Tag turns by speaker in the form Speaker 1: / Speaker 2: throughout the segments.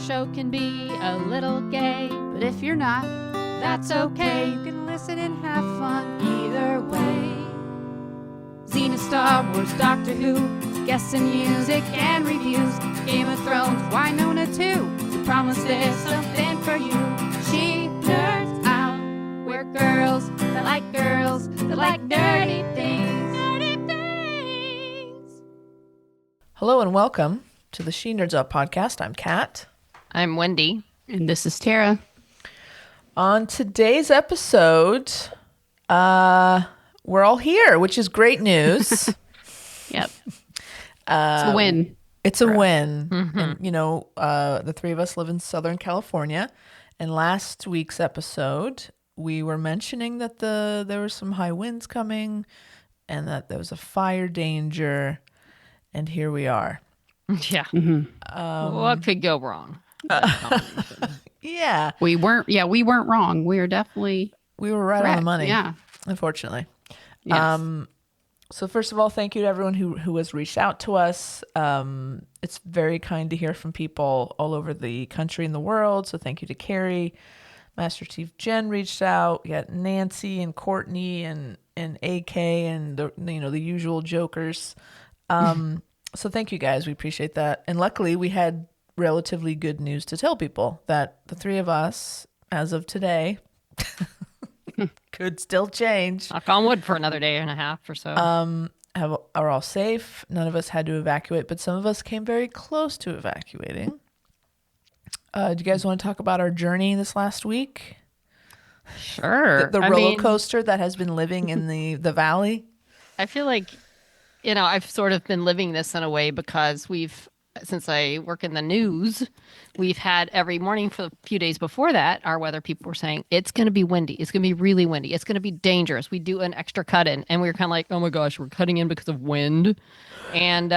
Speaker 1: show can be a little gay,
Speaker 2: But if you're not,
Speaker 1: that's okay.
Speaker 2: you can listen and have fun either way.
Speaker 1: Xena, Star Wars, Doctor Who,
Speaker 2: Guests and music and reviews.
Speaker 1: Game of Thrones,
Speaker 2: Winona too.
Speaker 1: we promise there's something for you.
Speaker 2: She nerds out.
Speaker 1: We're girls that like girls that like nerdy things.
Speaker 2: Nerdy things.
Speaker 3: Hello and welcome to the She Nerds Out podcast. I'm Kat.
Speaker 1: I'm Wendy.
Speaker 2: And this is Tara.
Speaker 3: On today's episode, we're all here, which is great news.
Speaker 2: Yep. It's a win.
Speaker 3: It's a win. And, you know, the three of us live in Southern California. And last week's episode, we were mentioning that there were some high winds coming and that there was a fire danger. And here we are.
Speaker 1: Yeah. What could go wrong?
Speaker 3: Yeah.
Speaker 2: We weren't wrong. We were definitely
Speaker 3: We were right on the
Speaker 2: correct.
Speaker 3: money.
Speaker 2: Yeah.
Speaker 3: Unfortunately.
Speaker 2: Yes.
Speaker 3: So first of all, thank you to everyone who has reached out to us. It's very kind to hear from people all over the country and the world. So thank you to Carrie. Master Chief Jen reached out. We got Nancy and Courtney and AK and the usual jokers. So thank you guys. We appreciate that. And luckily we had relatively good news to tell people that the three of us, as of today, could still change.
Speaker 1: Knock on wood for another day and a half or so.
Speaker 3: Are all safe. None of us had to evacuate, but some of us came very close to evacuating. Do you guys want to talk about our journey this last week?
Speaker 1: Sure.
Speaker 3: The
Speaker 1: I
Speaker 3: roller
Speaker 1: mean,
Speaker 3: coaster that has been living in the valley?
Speaker 1: I feel like, I've sort of been living this in a way because since I work in the news, we've had every morning for a few days before that, our weather people were saying, it's going to be windy. It's going to be really windy. It's going to be dangerous. We do an extra cut in. And we were kind of like, oh my gosh, we're cutting in because of wind. And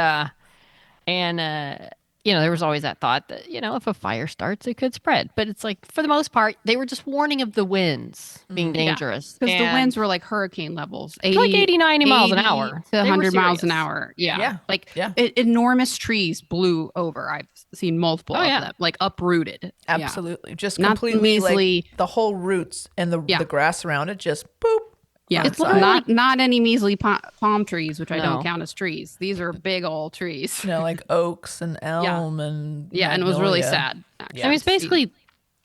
Speaker 1: there was always that thought that, if a fire starts, it could spread. But it's like, for the most part, they were just warning of the winds being dangerous.
Speaker 4: Because the
Speaker 1: And
Speaker 4: winds were like hurricane levels.
Speaker 1: like 80, 90 miles an hour.
Speaker 4: To
Speaker 1: They were
Speaker 4: 100 miles an
Speaker 1: serious.
Speaker 4: hour. Yeah.
Speaker 3: Yeah.
Speaker 4: Enormous trees blew over. I've seen multiple
Speaker 1: Oh,
Speaker 4: of
Speaker 1: yeah.
Speaker 4: them. Like uprooted. Yeah.
Speaker 3: Absolutely. Just
Speaker 4: Not
Speaker 3: completely
Speaker 4: measly-
Speaker 3: like the whole roots and the grass around it just boop.
Speaker 4: Yeah.
Speaker 1: It's literally
Speaker 4: not any measly palm trees, which I
Speaker 1: No.
Speaker 4: don't count as trees. These are big old trees.
Speaker 3: Like oaks and elm and
Speaker 4: Yeah. And it was really
Speaker 3: magnolia.
Speaker 4: sad. Actually.
Speaker 3: Yeah.
Speaker 1: I mean, it's basically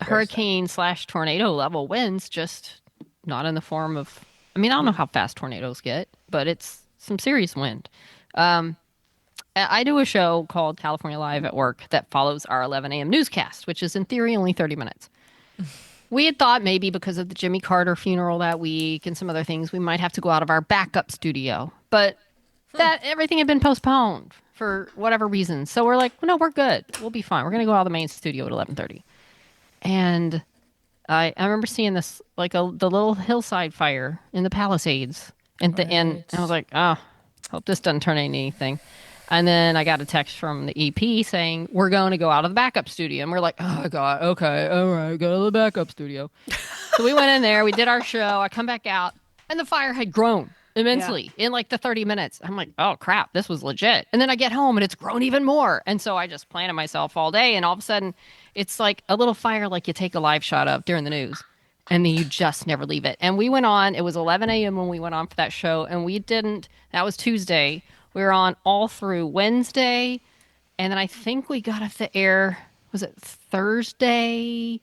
Speaker 3: sad.
Speaker 1: hurricane/tornado level winds, just not in the form of. I mean, I don't know how fast tornadoes get, but it's some serious wind. I do a show called California Live at work that follows our 11 a.m. newscast, which is in theory only 30 minutes. We had thought maybe because of the Jimmy Carter funeral that week and some other things, we might have to go out of our backup studio, but that everything had been postponed for whatever reason. So we're like, no, we're good. We'll be fine. We're going to go out of the main studio at 11:30. And I remember seeing this, like the little hillside fire in the Palisades. And I was like, oh, hope this doesn't turn into anything. And then I got a text from the EP saying, we're going to go out of the backup studio. And we're like, oh, God, okay, all right, go to the backup studio. So we went in there, we did our show. I come back out, and the fire had grown immensely in like the 30 minutes. I'm like, oh, crap, this was legit. And then I get home, and it's grown even more. And so I just planted myself all day, and all of a sudden, it's like a little fire like you take a live shot of during the news. And then you just never leave it. And we went on, it was 11 a.m. when we went on for that show, and that was Tuesday. We were on all through Wednesday, and then I think we got off the air, was it Thursday?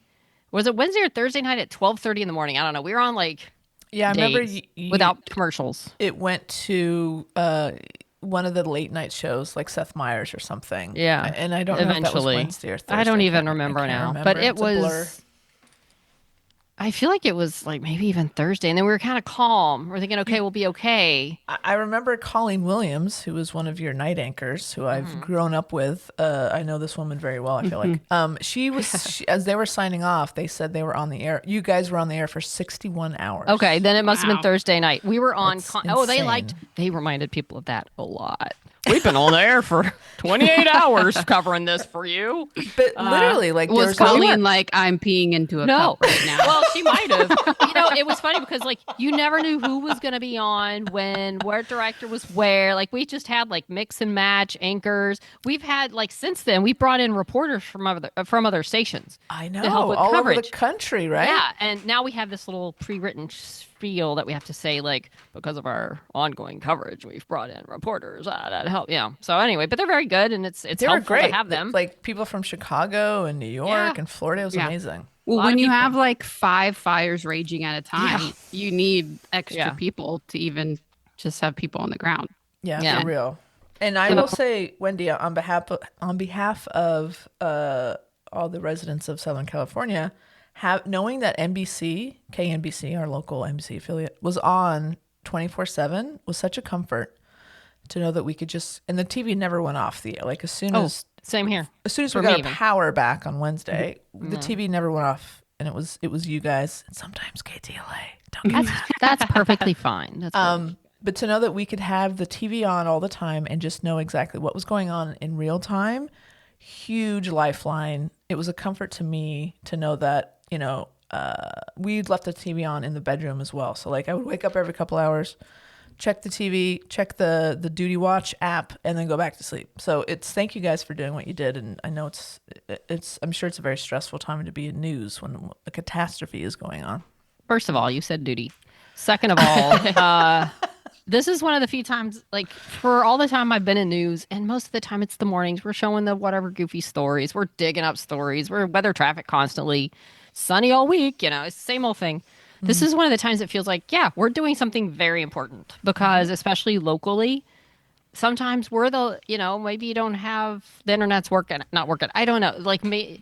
Speaker 1: Was it Wednesday or Thursday night at 12:30 in the morning? I don't know. We were on like
Speaker 3: Yeah, I remember
Speaker 1: days without commercials.
Speaker 3: it went to one of the late night shows like Seth Meyers or something.
Speaker 1: Yeah.
Speaker 3: And I don't know if that was
Speaker 1: Eventually.
Speaker 3: Wednesday or Thursday.
Speaker 1: I don't even
Speaker 3: can't-
Speaker 1: remember
Speaker 3: I can't
Speaker 1: now.
Speaker 3: remember.
Speaker 1: But it
Speaker 3: It's a blur.
Speaker 1: was, I feel like it was like maybe even Thursday. And then we were kind of calm. We're thinking, okay, we'll be okay.
Speaker 3: I remember Colleen Williams, who was one of your night anchors, who I've grown up with. I know this woman very well, I feel like. She as they were signing off, they said they were on the air. You guys were on the air for 61 hours.
Speaker 1: Okay, then it must have been
Speaker 4: Wow.
Speaker 1: Thursday night. We were on.
Speaker 3: That's
Speaker 1: They
Speaker 3: insane.
Speaker 1: reminded people of that a lot. we've been on the air for 28 hours covering this for you.
Speaker 3: But literally, like,
Speaker 2: Was
Speaker 3: there's
Speaker 2: Colleen like, I'm peeing into a
Speaker 1: No.
Speaker 2: cup right now?
Speaker 1: Well, she might have. It was funny because like you never knew who was going to be on when, what director was where. Like we just had like mix and match anchors. We've had like since then we brought in reporters from other stations.
Speaker 3: I know,
Speaker 1: to help with
Speaker 3: all over the
Speaker 1: coverage.
Speaker 3: country, right?
Speaker 1: Yeah, and now we have this little pre-written spiel that we have to say, like, because of our ongoing coverage, we've brought in reporters that help. Yeah. So anyway, but they're very good, and it's
Speaker 3: They were
Speaker 1: helpful
Speaker 3: great.
Speaker 1: to have them.
Speaker 3: Like people from Chicago and New York
Speaker 1: Yeah.
Speaker 3: and Florida. It was
Speaker 2: Yeah.
Speaker 3: amazing.
Speaker 2: Well,
Speaker 1: lot
Speaker 2: when
Speaker 1: of
Speaker 2: you
Speaker 1: people.
Speaker 2: have like 5 fires raging at a time, you need extra
Speaker 1: Yeah.
Speaker 2: people to even just have people on the ground.
Speaker 3: Yeah,
Speaker 1: Yeah.
Speaker 3: for real. And I will say, Wendy, on behalf of all the residents of Southern California, knowing that KNBC, our local NBC affiliate, was on 24/7 was such a comfort to know that we could just, and the TV never went off the air. Like as soon as
Speaker 1: Same here.
Speaker 3: we
Speaker 1: for
Speaker 3: got
Speaker 1: me
Speaker 3: our
Speaker 1: even.
Speaker 3: power back on Wednesday, the TV never went off, and it was you guys, and sometimes KTLA. Don't get mad.
Speaker 1: That's perfectly fine. That's
Speaker 3: But to know that we could have the TV on all the time and just know exactly what was going on in real time, huge lifeline. It was a comfort to me to know that, we'd left the TV on in the bedroom as well. So like I would wake up every couple hours, check the TV, check the Duty Watch app, and then go back to sleep. So thank you guys for doing what you did. And I know I'm sure it's a very stressful time to be in news when a catastrophe is going on.
Speaker 1: First of all, you said duty. Second of all, this is one of the few times, like for all the time I've been in news, and most of the time it's the mornings. We're showing the whatever goofy stories. We're digging up stories. We're weather traffic constantly. Sunny all week. It's the same old thing. This is one of the times it feels like, yeah, we're doing something very important because especially locally, sometimes we're maybe you don't have the internet's not working. I don't know. Like me.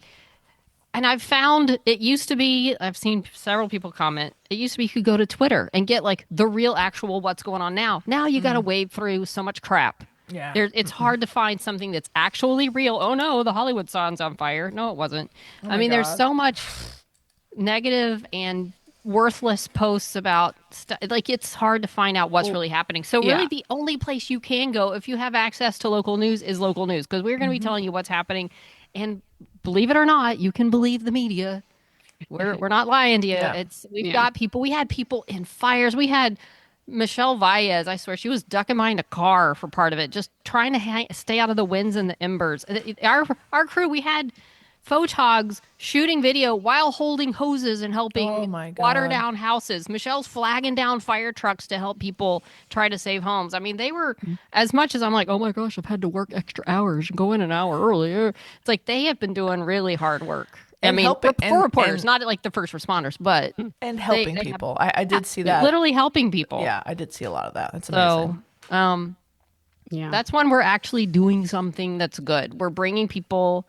Speaker 1: And I've found it used to be, I've seen several people comment, it used to be you could go to Twitter and get like the real actual what's going on now. Now you got to wade through so much crap.
Speaker 3: Yeah.
Speaker 1: It's hard to find something that's actually real. Oh no, the Hollywood sign's on fire. No, it wasn't. I mean, there's
Speaker 3: God.
Speaker 1: so much negative and worthless posts about stuff. Like it's hard to find out what's really happening. So really
Speaker 2: yeah.
Speaker 1: the only place you can go if you have access to local news is local news because we're going to be telling you what's happening. And believe it or not, you can believe the media. We're not lying to you.
Speaker 3: Yeah.
Speaker 1: We've got people. We had people in fires. We had Michelle Valles. I swear she was ducking behind a car for part of it, just trying to stay out of the winds and the embers. Our crew, we had photogs shooting video while holding hoses and helping
Speaker 3: Oh my
Speaker 1: water
Speaker 3: God.
Speaker 1: down houses. Michelle's flagging down fire trucks to help people try to save homes. I mean, they were, as much as I'm like, oh my gosh, I've had to work extra hours and go in an hour earlier. It's like they have been doing really hard work. I
Speaker 3: And
Speaker 1: mean,
Speaker 3: helping-
Speaker 1: for reporters,
Speaker 3: and-
Speaker 1: not like the first responders, but
Speaker 3: And helping
Speaker 1: they have-
Speaker 3: people. I did see that.
Speaker 1: literally helping people.
Speaker 3: Yeah, I did see a lot of that. That's amazing.
Speaker 1: So,
Speaker 2: Yeah.
Speaker 1: that's when we're actually doing something that's good. We're bringing people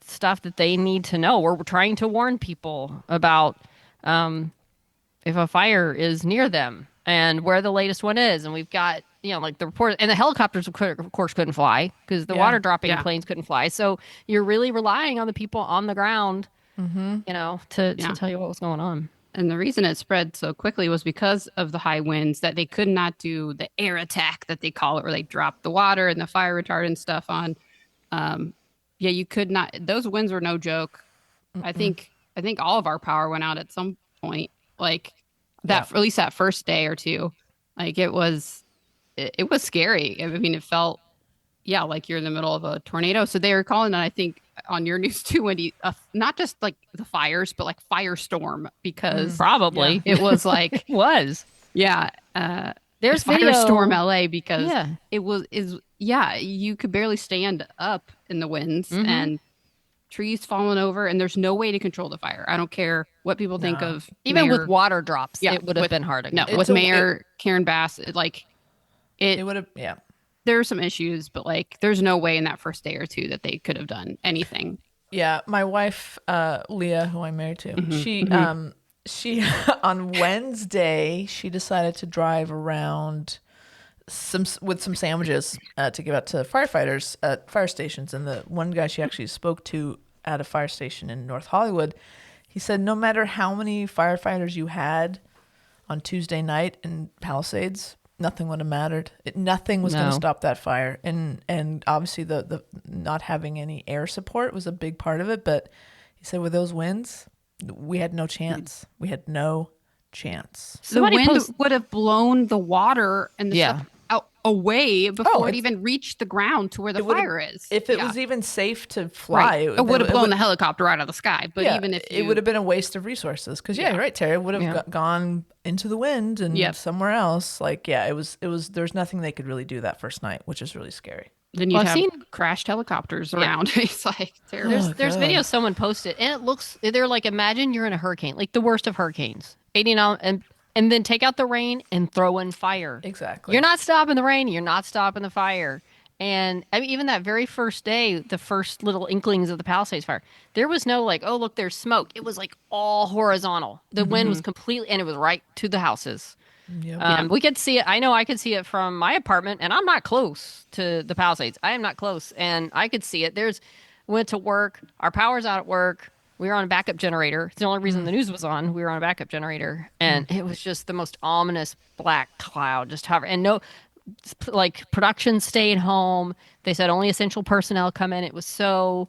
Speaker 1: stuff that they need to know. We're trying to warn people about if a fire is near them and where the latest one is. And we've got, like the report, and the helicopters, of course, couldn't fly because the
Speaker 3: Yeah.
Speaker 1: water dropping
Speaker 2: Yeah.
Speaker 1: planes couldn't fly. So you're really relying on the people on the ground, to tell you what was going on.
Speaker 2: And the reason it spread so quickly was because of the high winds that they could not do the air attack that they call it, where they drop the water and the fire retardant stuff on. Yeah, you could not. Those winds were no joke. I think all of our power went out at some point. Like that, at least that first day or two. Like it was scary. I mean, it felt, yeah, like you're in the middle of a tornado. So they were calling it, I think, on your news too, Wendy, not just like the fires, but like firestorm because
Speaker 1: Probably.
Speaker 2: it was like,
Speaker 1: It was.
Speaker 2: yeah,
Speaker 1: There's video.
Speaker 2: firestorm LA because
Speaker 1: Yeah.
Speaker 2: you could barely stand up in the winds
Speaker 1: Mm-hmm.
Speaker 2: and trees falling over, and there's no way to control the fire. I don't care what people think of
Speaker 1: Even
Speaker 2: Mayor-
Speaker 1: with water drops,
Speaker 2: Yeah,
Speaker 1: it would have been hard to
Speaker 2: no,
Speaker 1: control.
Speaker 2: with
Speaker 3: It's a-
Speaker 2: Mayor Karen Bass,
Speaker 3: It would have, yeah.
Speaker 2: there are some issues, but like there's no way in that first day or two that they could have done anything.
Speaker 3: Yeah, my wife, Leah, who I'm married to, she on Wednesday she decided to drive around with some sandwiches to give out to firefighters at fire stations. And the one guy she actually spoke to at a fire station in North Hollywood, he said no matter how many firefighters you had on Tuesday night in Palisades, nothing would have mattered. Nothing was going
Speaker 1: No.
Speaker 3: to stop that fire. And obviously the not having any air support was a big part of it. But he said with those winds, we had no chance. We had no chance.
Speaker 1: Somebody
Speaker 2: the wind
Speaker 1: post-
Speaker 2: would have blown the water and the
Speaker 1: Yeah.
Speaker 2: stuff out away before it
Speaker 3: it's-
Speaker 2: even reached the ground to where the
Speaker 3: it would've-
Speaker 2: fire is.
Speaker 3: If it
Speaker 2: Yeah.
Speaker 3: was even safe to fly,
Speaker 2: right. It would have blown
Speaker 3: would-
Speaker 2: the helicopter out of the sky. But
Speaker 3: yeah,
Speaker 2: even if
Speaker 3: it would have been a waste of resources. Because yeah,
Speaker 2: Yeah.
Speaker 3: you're right, Terry. It would have
Speaker 1: Yeah.
Speaker 3: gone into the wind and
Speaker 2: Yep.
Speaker 3: somewhere else. Like yeah, it was. There's nothing they could really do that first night, which is really scary.
Speaker 2: then you'd
Speaker 1: Well, I've
Speaker 2: have
Speaker 1: seen-
Speaker 2: crashed helicopters around. It's like terrible.
Speaker 1: There's
Speaker 3: God.
Speaker 1: videos someone posted, and it looks they're like, imagine you're in a hurricane, like the worst of hurricanes, 89, and then take out the rain and throw in fire.
Speaker 3: Exactly.
Speaker 1: You're not stopping the rain. You're not stopping the fire. And I mean, even that very first day, the first little inklings of the Palisades fire, there was no like, oh look, there's smoke. It was like all horizontal. The wind was completely, and it was right to the houses.
Speaker 3: Yep.
Speaker 1: We could see it. I know I could see it from my apartment, and I'm not close to the Palisades. I am not close, and I could see it. Went to work. Our power's out at work. We were on a backup generator. It's the only reason the news was on. We were on a backup generator, and it was just the most ominous black cloud just hover. And no, like production stayed home. They said only essential personnel come in. It was so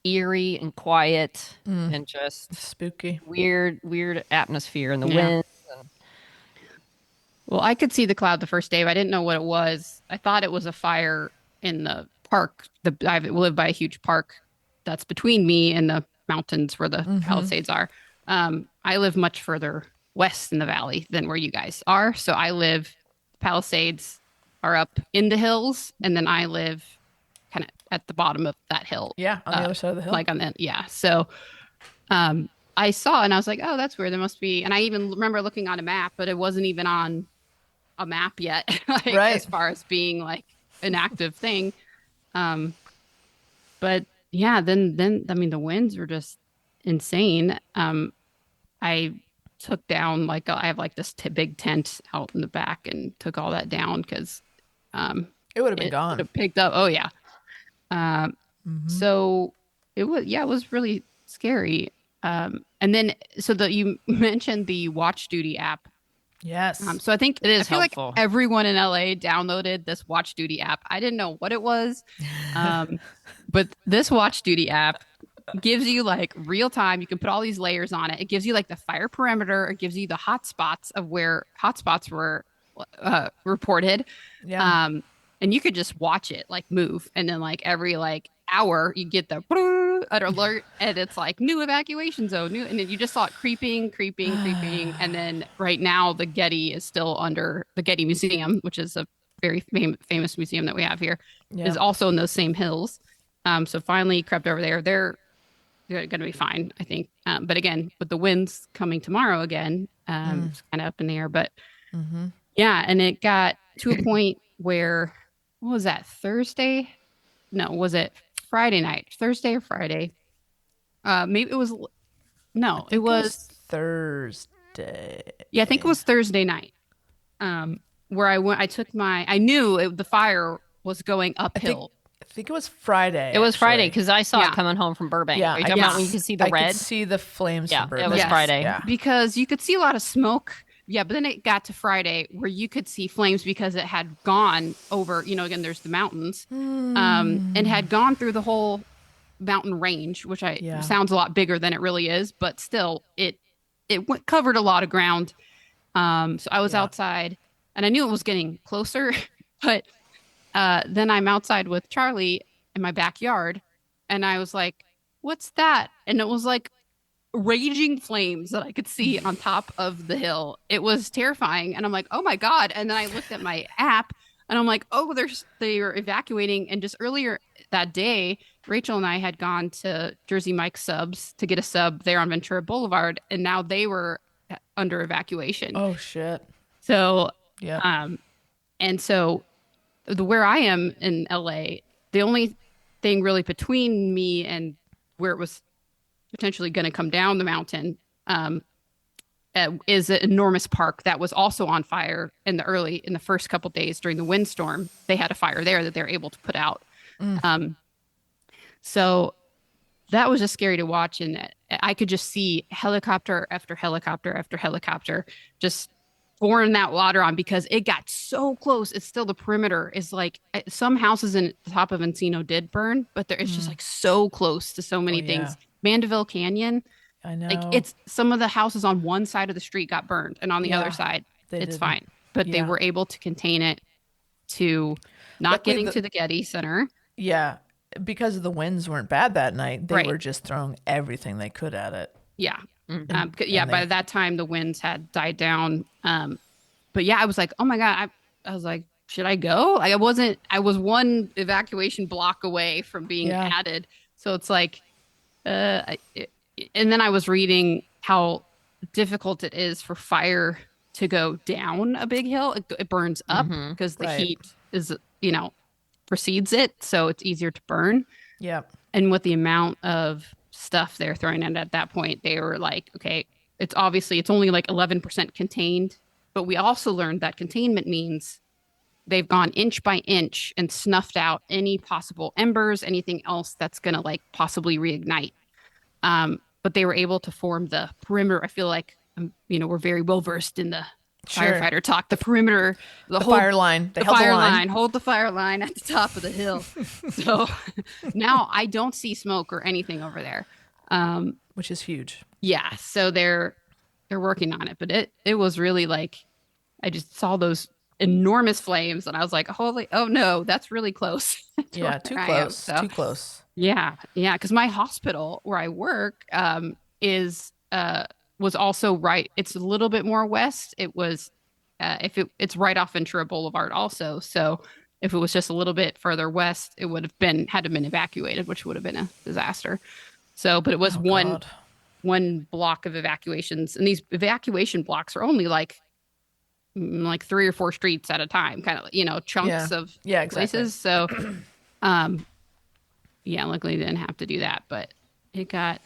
Speaker 1: eerie and quiet and just
Speaker 3: Spooky.
Speaker 1: weird atmosphere and the
Speaker 2: Yeah.
Speaker 1: wind.
Speaker 2: Well, I could see the cloud the first day, but I didn't know what it was. I thought it was a fire in the park. I live by a huge park that's between me and the mountains where the Palisades are. I live much further west in the valley than where you guys are. So Palisades are up in the hills, and then I live kind of at the bottom of that hill.
Speaker 3: Yeah, on the other side of the hill.
Speaker 2: Like on the, yeah. So I saw and I was like, oh, that's weird. There must be, and I even remember looking on a map, but it wasn't even on a map yet, like,
Speaker 3: Right.
Speaker 2: as far as being like an active thing. But yeah, then I mean the winds were just insane. I took down like I have like this big tent out in the back and took all that down because
Speaker 3: it would have been
Speaker 2: it
Speaker 3: gone.
Speaker 2: would have picked up. Oh yeah. So it was really scary. And then you mentioned the Watch Duty app.
Speaker 3: Yes.
Speaker 2: So I think
Speaker 1: It is
Speaker 2: I feel
Speaker 1: helpful.
Speaker 2: like everyone in LA downloaded this Watch Duty app. I didn't know what it was, but this Watch Duty app gives you like real time. You can put all these layers on it. It gives you like the fire perimeter. It gives you the hot spots of where hotspots were reported.
Speaker 3: yeah.
Speaker 2: And you could just watch it like move, and then like every like hour you get the alert, and it's like new evacuation zone, and then you just saw it creeping, and then right now the Getty is still under the Getty Museum, which is a very famous museum that we have here, is also in those same hills. So finally crept over there. They're going to be fine, I think. But again, with the winds coming tomorrow again, it's kind of up in the air. But yeah, and it got to a point where, what was that, Thursday? No, was it Friday night? Thursday or Friday? Maybe it was, no, it was,
Speaker 3: Thursday.
Speaker 2: yeah, I think it was Thursday night. Where I knew the fire was going uphill.
Speaker 3: I think it was Friday.
Speaker 1: It was Friday
Speaker 3: actually.
Speaker 1: because I saw
Speaker 2: Yeah.
Speaker 1: it coming home from Burbank.
Speaker 3: Yeah,
Speaker 1: Are you
Speaker 3: I
Speaker 1: talking about
Speaker 3: could
Speaker 1: when you can see the
Speaker 3: I
Speaker 1: red?
Speaker 3: could see the flames.
Speaker 1: Yeah,
Speaker 3: from
Speaker 1: it
Speaker 3: Burbank.
Speaker 1: was
Speaker 2: Yes.
Speaker 1: Friday.
Speaker 3: Yeah.
Speaker 2: Because you could see a lot of smoke. Yeah, but then it got to Friday where you could see flames because it had gone over, again, there's the mountains, and had gone through the whole mountain range, which
Speaker 3: Yeah.
Speaker 2: sounds a lot bigger than it really is, but still it covered a lot of ground. So I was outside and I knew it was getting closer, but then I'm outside with Charlie in my backyard and I was like, what's that? And it was like raging flames that I could see on top of the hill. It was terrifying. And I'm like, oh my God. And then I looked at my app and I'm like, oh, they were evacuating. And just earlier that day, Rachel and I had gone to Jersey Mike's Subs to get a sub there on Ventura Boulevard. And now they were under evacuation.
Speaker 3: Oh shit.
Speaker 2: So,
Speaker 3: Yeah.
Speaker 2: and so where I am in LA, the only thing really between me and where it was potentially going to come down the mountain is an enormous park that was also on fire in the first couple days during the windstorm. They had a fire there that they're able to put out. So that was just scary to watch. And I could just see helicopter after helicopter after helicopter just pouring that water on because it got so close. It's still the perimeter is like some houses in the top of Encino did burn, but it's just like so close to so many things. Mandeville Canyon,
Speaker 3: I know.
Speaker 2: like it's some of the houses on one side of the street got burned and on the other side it's
Speaker 3: didn't.
Speaker 2: fine. But they were able to contain it to not
Speaker 3: Luckily,
Speaker 2: getting to the Getty Center.
Speaker 3: Yeah, because the winds weren't bad that night. They
Speaker 2: Right.
Speaker 3: were just throwing everything they could at it.
Speaker 2: Yeah.
Speaker 3: And
Speaker 2: By that time the winds had died down. But yeah, I was like, oh my God. I was like, should I go? I was one evacuation block away from being added. So it's like, and then I was reading how difficult it is for fire to go down a big hill. It burns up because the heat is, precedes it. So it's easier to burn.
Speaker 3: Yeah.
Speaker 2: And with the amount of stuff they're throwing in at that point, they were like, okay, it's only like 11% contained. But we also learned that containment means they've gone inch by inch and snuffed out any possible embers, anything else that's going to like possibly reignite. But they were able to form the perimeter. I feel like, we're very well versed in the firefighter talk. The perimeter, the whole
Speaker 3: fire line. They
Speaker 2: the
Speaker 3: held
Speaker 2: fire
Speaker 3: the line.
Speaker 2: line, hold the fire line at the top of the hill. So now I don't see smoke or anything over there.
Speaker 3: Which is huge.
Speaker 2: Yeah, so they're working on it, but it was really like I just saw those enormous flames and I was like, oh no, that's really close.
Speaker 3: Yeah, too close. Too close.
Speaker 2: Yeah, because my hospital where I work was also right. It's a little bit more west. It was it's right off Ventura Boulevard also. So if it was just a little bit further west, it would have had to have been evacuated, which would have been a disaster. So, but it was one block of evacuations, and these evacuation blocks are only like 3 or 4 streets at a time, kind of chunks of places. So, luckily they didn't have to do that, but it got.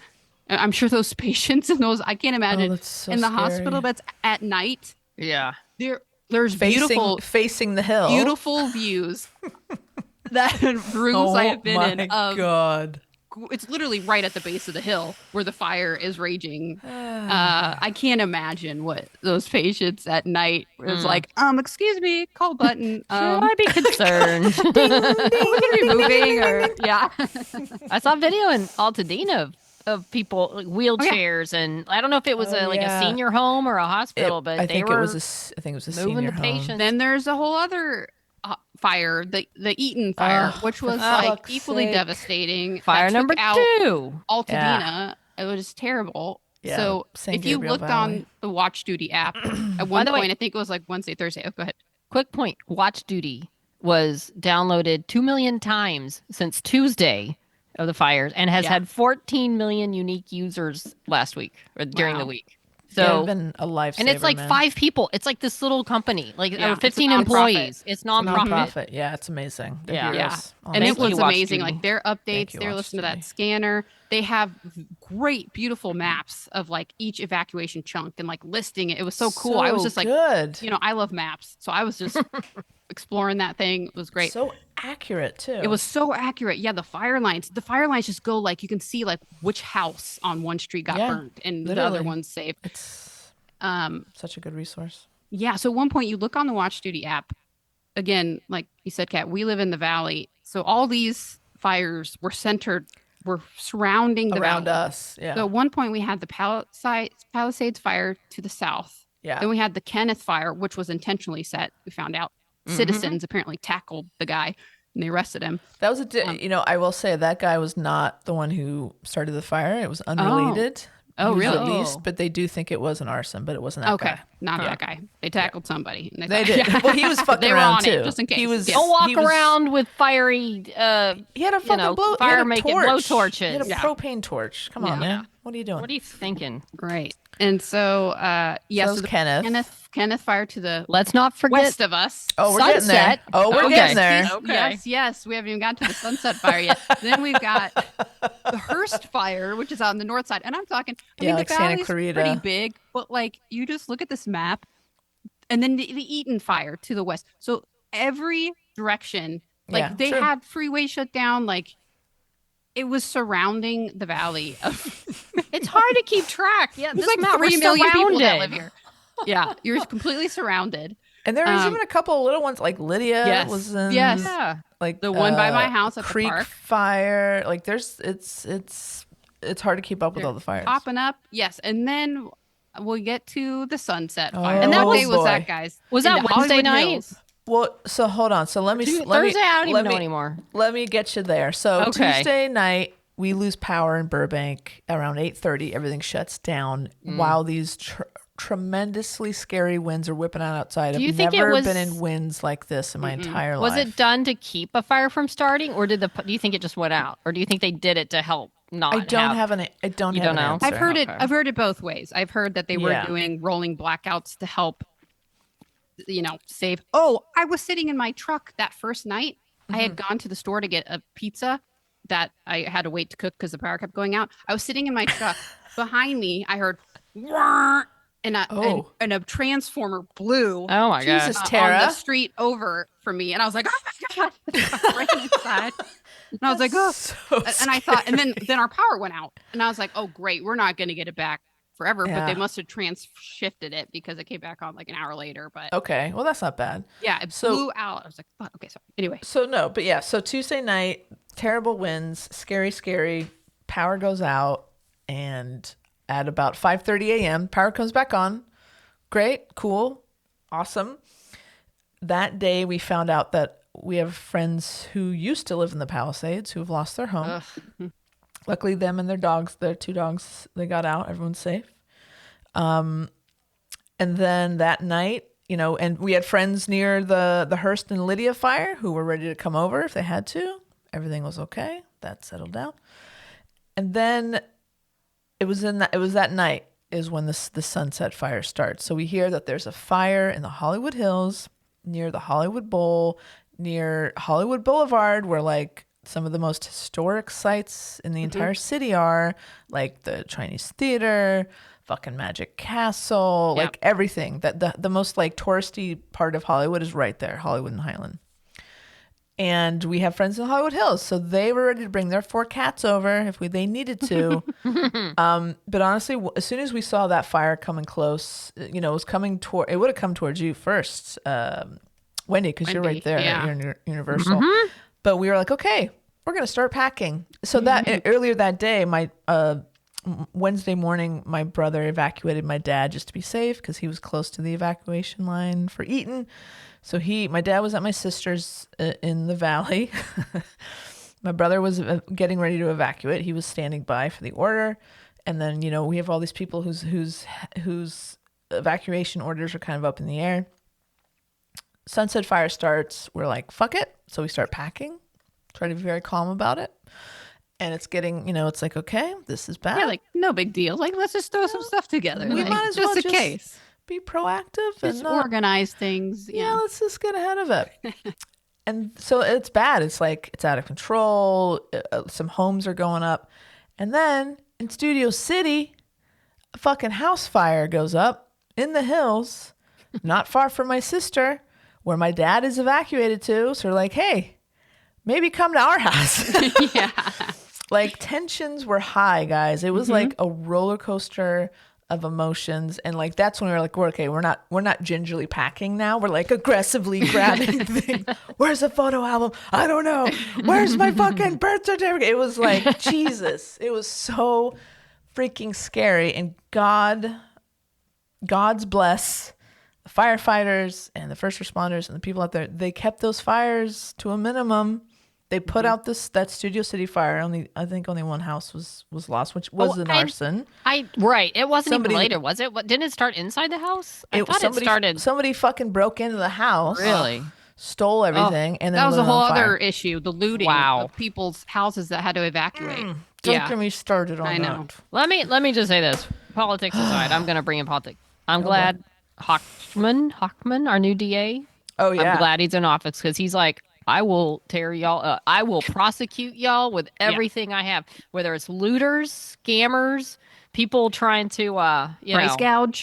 Speaker 2: I'm sure those patients and those I can't imagine
Speaker 3: that's so
Speaker 2: in the
Speaker 3: scary.
Speaker 2: hospital that's at night.
Speaker 1: Yeah.
Speaker 2: There's
Speaker 3: facing the hill.
Speaker 2: beautiful views that rooms I have been in.
Speaker 3: God.
Speaker 2: It's literally right at the base of the hill where the fire is raging. I can't imagine what those patients at night was like. Excuse me, call button.
Speaker 1: Should I be concerned?
Speaker 2: Are we gonna be moving or yeah?
Speaker 1: I saw a video in Altadena of people like wheelchairs and I don't know if it was a senior home or a hospital, but
Speaker 3: I
Speaker 1: they
Speaker 3: think
Speaker 1: were
Speaker 3: it was a
Speaker 1: moving
Speaker 3: senior
Speaker 1: the
Speaker 3: home.
Speaker 1: patients.
Speaker 2: Then there's a whole other fire, the Eaton fire, which was like
Speaker 3: fuck's
Speaker 2: equally
Speaker 3: sake.
Speaker 2: devastating.
Speaker 1: Fire
Speaker 2: That took
Speaker 1: number
Speaker 2: out
Speaker 1: 2.
Speaker 2: Altadena. It was terrible.
Speaker 3: Yeah,
Speaker 2: So
Speaker 3: San
Speaker 2: if you
Speaker 3: Gabriel
Speaker 2: looked
Speaker 3: Valley.
Speaker 2: on the Watch Duty app, at one
Speaker 1: the way-
Speaker 2: point, I think it was like Wednesday, Thursday. Oh, go ahead.
Speaker 1: Quick point. Watch Duty was downloaded 2 million times since Tuesday of the fires and has had 14 million unique users last week or during the week. So
Speaker 3: They've been a lifesaver,
Speaker 1: and it's like
Speaker 3: man.
Speaker 1: 5 people. It's like this little company, like
Speaker 2: Yeah,
Speaker 1: 15
Speaker 2: it's a nonprofit.
Speaker 1: employees. It's
Speaker 3: It's a
Speaker 1: nonprofit.
Speaker 3: nonprofit. Yeah, it's amazing. They're
Speaker 1: Yeah.
Speaker 3: heroes.
Speaker 2: And
Speaker 1: Thank
Speaker 2: it was
Speaker 1: you, Watch
Speaker 2: amazing.
Speaker 1: Duty.
Speaker 2: Like their updates,
Speaker 3: you,
Speaker 2: they're
Speaker 3: Watch
Speaker 2: listening to
Speaker 3: Duty.
Speaker 2: that scanner. They have great, beautiful maps of like each evacuation chunk and like listing it. It was so cool. I was just like,
Speaker 3: good.
Speaker 2: I love maps. So I was just exploring that thing. It was great.
Speaker 3: So accurate too.
Speaker 2: It was so accurate. Yeah, the fire lines just go like you can see like which house on one street got burned and the
Speaker 3: literally.
Speaker 2: other one's safe.
Speaker 3: It's
Speaker 2: Um,
Speaker 3: such a good resource.
Speaker 2: yeah. So at one point you look on the Watch Duty app. Again, like you said, Kat, we live in the valley. So all these fires were surrounding the
Speaker 3: Around
Speaker 2: valley.
Speaker 3: us. Yeah.
Speaker 2: So at one point we had the Palisades fire to the south.
Speaker 3: yeah.
Speaker 2: Then we had the Kenneth fire, which was intentionally set. We found out citizens apparently tackled the guy and they arrested him.
Speaker 3: That was I will say that guy was not the one who started the fire. It was unrelated.
Speaker 2: Oh,
Speaker 3: He was
Speaker 2: really?
Speaker 3: released, but they do think it was an arson, but it wasn't that
Speaker 2: Okay,
Speaker 3: guy.
Speaker 2: not that guy. They tackled somebody. And
Speaker 3: They
Speaker 2: thought-
Speaker 3: did. Well, he was fucking
Speaker 2: They were
Speaker 3: around
Speaker 2: on
Speaker 3: too.
Speaker 2: it, just in case.
Speaker 3: He was.
Speaker 2: Yeah.
Speaker 1: Don't walk
Speaker 3: he was-
Speaker 1: around with fiery,
Speaker 3: He had a fucking
Speaker 1: fire
Speaker 3: he had a
Speaker 1: making
Speaker 3: torch.
Speaker 1: blowtorches.
Speaker 3: He had a
Speaker 2: Yeah.
Speaker 3: propane torch. Come on,
Speaker 2: Yeah.
Speaker 3: man. What are you doing?
Speaker 1: What are you thinking?
Speaker 2: Right. And so,
Speaker 3: So
Speaker 2: so the Kenneth fire to the
Speaker 1: Let's not forget.
Speaker 2: west of us.
Speaker 3: Oh, we're getting there.
Speaker 1: Sunset.
Speaker 3: Oh, we're
Speaker 1: Okay.
Speaker 3: getting there.
Speaker 1: Okay.
Speaker 2: Yes. We haven't even gotten to the Sunset Fire yet. Then we've got the Hearst Fire, which is on the north side. And I'm talking, I mean,
Speaker 3: like
Speaker 2: the
Speaker 3: Santa
Speaker 2: valley's
Speaker 3: Clarita.
Speaker 2: pretty big, but like you just look at this map and then the Eaton Fire to the west. So every direction, like
Speaker 3: Yeah,
Speaker 2: they
Speaker 3: true.
Speaker 2: had freeway shut down, like it was surrounding the valley of
Speaker 1: It's hard to keep track. Yeah,
Speaker 2: there's
Speaker 1: this
Speaker 2: like
Speaker 1: map,
Speaker 2: 3
Speaker 1: we're
Speaker 2: million people that
Speaker 1: surrounded.
Speaker 2: live here. Yeah, you're completely surrounded.
Speaker 3: And there was
Speaker 2: Um,
Speaker 3: even a couple of little ones, like Lydia
Speaker 2: Yes,
Speaker 3: was in.
Speaker 2: yes.
Speaker 1: Yeah.
Speaker 3: Like
Speaker 2: The one by my house at the
Speaker 3: Creek
Speaker 2: park.
Speaker 3: Fire. Like there's it's hard to keep up with
Speaker 2: They're
Speaker 3: all the fires.
Speaker 2: popping up. Yes, and then we'll get to the Sunset Fire.
Speaker 3: Oh,
Speaker 2: And that day was
Speaker 3: boy.
Speaker 2: that, guys.
Speaker 1: Was
Speaker 2: in
Speaker 1: that
Speaker 2: the
Speaker 1: Wednesday
Speaker 2: Hollywood
Speaker 1: night?
Speaker 2: Hills.
Speaker 3: Well, so hold on. So let me let
Speaker 1: Thursday,
Speaker 3: me,
Speaker 1: I don't even
Speaker 3: let
Speaker 1: know
Speaker 3: me,
Speaker 1: anymore.
Speaker 3: Let me get you there. So
Speaker 1: Okay.
Speaker 3: Tuesday night we lose power in Burbank around 8:30. Everything shuts down while these tremendously scary winds are whipping out outside.
Speaker 1: Do you
Speaker 3: I've
Speaker 1: think it
Speaker 3: never
Speaker 1: was-
Speaker 3: been in winds like this in my entire
Speaker 1: Was
Speaker 3: life.
Speaker 1: it done to keep a fire from starting, or do you think it just went out, or do you think they did it to help not?
Speaker 3: I don't have an. I don't
Speaker 1: You
Speaker 3: have
Speaker 1: don't
Speaker 3: an
Speaker 1: know?
Speaker 3: answer.
Speaker 2: I've heard it.
Speaker 1: Okay.
Speaker 2: I've heard it both ways. I've heard that they were
Speaker 3: Yeah.
Speaker 2: doing rolling blackouts to help, save. Oh, I was sitting in my truck that first night. I had gone to the store to get a pizza that I had to wait to cook because the power kept going out. I was sitting in my truck. Behind me, I heard, "Wah," and a transformer blew.
Speaker 1: Oh my
Speaker 3: Jesus,
Speaker 1: god!
Speaker 3: Tara.
Speaker 2: On the street over from me, and I was like, "Oh my god!" I ran inside, and I was like, "Oh!"
Speaker 3: So
Speaker 2: And I thought, and then our power went out, and I was like, "Oh great, we're not going to get it back forever." But they
Speaker 3: Yeah.
Speaker 2: must have shifted it because it came back on like an hour later. But
Speaker 3: okay. Well, that's not bad.
Speaker 2: yeah, it
Speaker 3: So-
Speaker 2: blew out. I was like, "Fuck." Okay, sorry. Anyway,
Speaker 3: So no, but yeah. So Tuesday night, terrible winds, scary. Power goes out, and at about 5:30 a.m., power comes back on. Great, cool, awesome. That day, we found out that we have friends who used to live in the Palisades who have lost their home. Luckily, them and their dogs, their 2 dogs, they got out. Everyone's safe. And then that night, and we had friends near the Hearst and Lydia fire who were ready to come over if they had to. Everything was okay. That settled down. And then it was that night is when the Sunset Fire starts. So we hear that there's a fire in the Hollywood Hills near the Hollywood Bowl, near Hollywood Boulevard, where like some of the most historic sites in the entire city are, like the Chinese Theater, fucking Magic Castle,
Speaker 1: Yep.
Speaker 3: like everything. That the most like touristy part of Hollywood is right there, Hollywood and Highland. And we have friends in Hollywood Hills, so they were ready to bring their 4 cats over if they needed to. But honestly, as soon as we saw that fire coming close, it was coming toward. It would have come towards you first, Wendy, because you're right
Speaker 2: Wendy,
Speaker 3: there.
Speaker 2: yeah.
Speaker 3: You're in Universal. But we were like, okay, we're gonna start packing. So that earlier that day, my Wednesday morning, my brother evacuated my dad just to be safe because he was close to the evacuation line for Eaton. So my dad was at my sister's in the valley. My brother was getting ready to evacuate. He was standing by for the order. And then, we have all these people whose evacuation orders are kind of up in the air. Sunset Fire starts. We're like, fuck it. So we start packing, try to be very calm about it. And it's getting, it's like, okay, this is bad.
Speaker 2: yeah, like no big deal. Like let's just throw some stuff together.
Speaker 3: We
Speaker 2: like,
Speaker 3: might as
Speaker 2: just
Speaker 3: well
Speaker 2: in
Speaker 3: just
Speaker 2: case.
Speaker 3: be proactive and
Speaker 2: Just
Speaker 3: not
Speaker 2: organize things.
Speaker 3: yeah, let's just get ahead of it. And so it's bad. It's like it's out of control. Some homes are going up. And then in Studio City, a fucking house fire goes up in the hills, not far from my sister, where my dad is evacuated to. So we're like, hey, maybe come to our house.
Speaker 2: yeah.
Speaker 3: Like tensions were high, guys. It was like a roller coaster of emotions, and like that's when we were like, we're not gingerly packing now. We're like aggressively grabbing things. Where's the photo album? I don't know. Where's my fucking birth certificate? It was like Jesus. It was so freaking scary. And God's bless the firefighters and the first responders and the people out there. They kept those fires to a minimum. They put out that Studio City fire. I think only one house was lost, which was an arson.
Speaker 1: Right. It wasn't
Speaker 3: Somebody-
Speaker 1: even later, was it? What, didn't it start inside the house? I thought
Speaker 3: somebody,
Speaker 1: it started.
Speaker 3: Somebody fucking broke into the house.
Speaker 1: Really?
Speaker 3: Stole everything, and then
Speaker 2: That was
Speaker 3: lit
Speaker 2: a
Speaker 3: it
Speaker 2: whole
Speaker 3: on fire.
Speaker 2: other issue. The looting
Speaker 1: Wow.
Speaker 2: of people's houses that had to evacuate.
Speaker 3: Don't
Speaker 2: yeah.
Speaker 3: get me started on
Speaker 2: I know.
Speaker 3: that.
Speaker 1: Let me just say this. Politics aside, I'm going to bring in politics. I'm glad Hochman, our new DA,
Speaker 3: Oh yeah.
Speaker 1: I'm glad he's in office because he's like, I will tear y'all up. I will prosecute y'all with everything I have, whether it's looters, scammers, people trying to,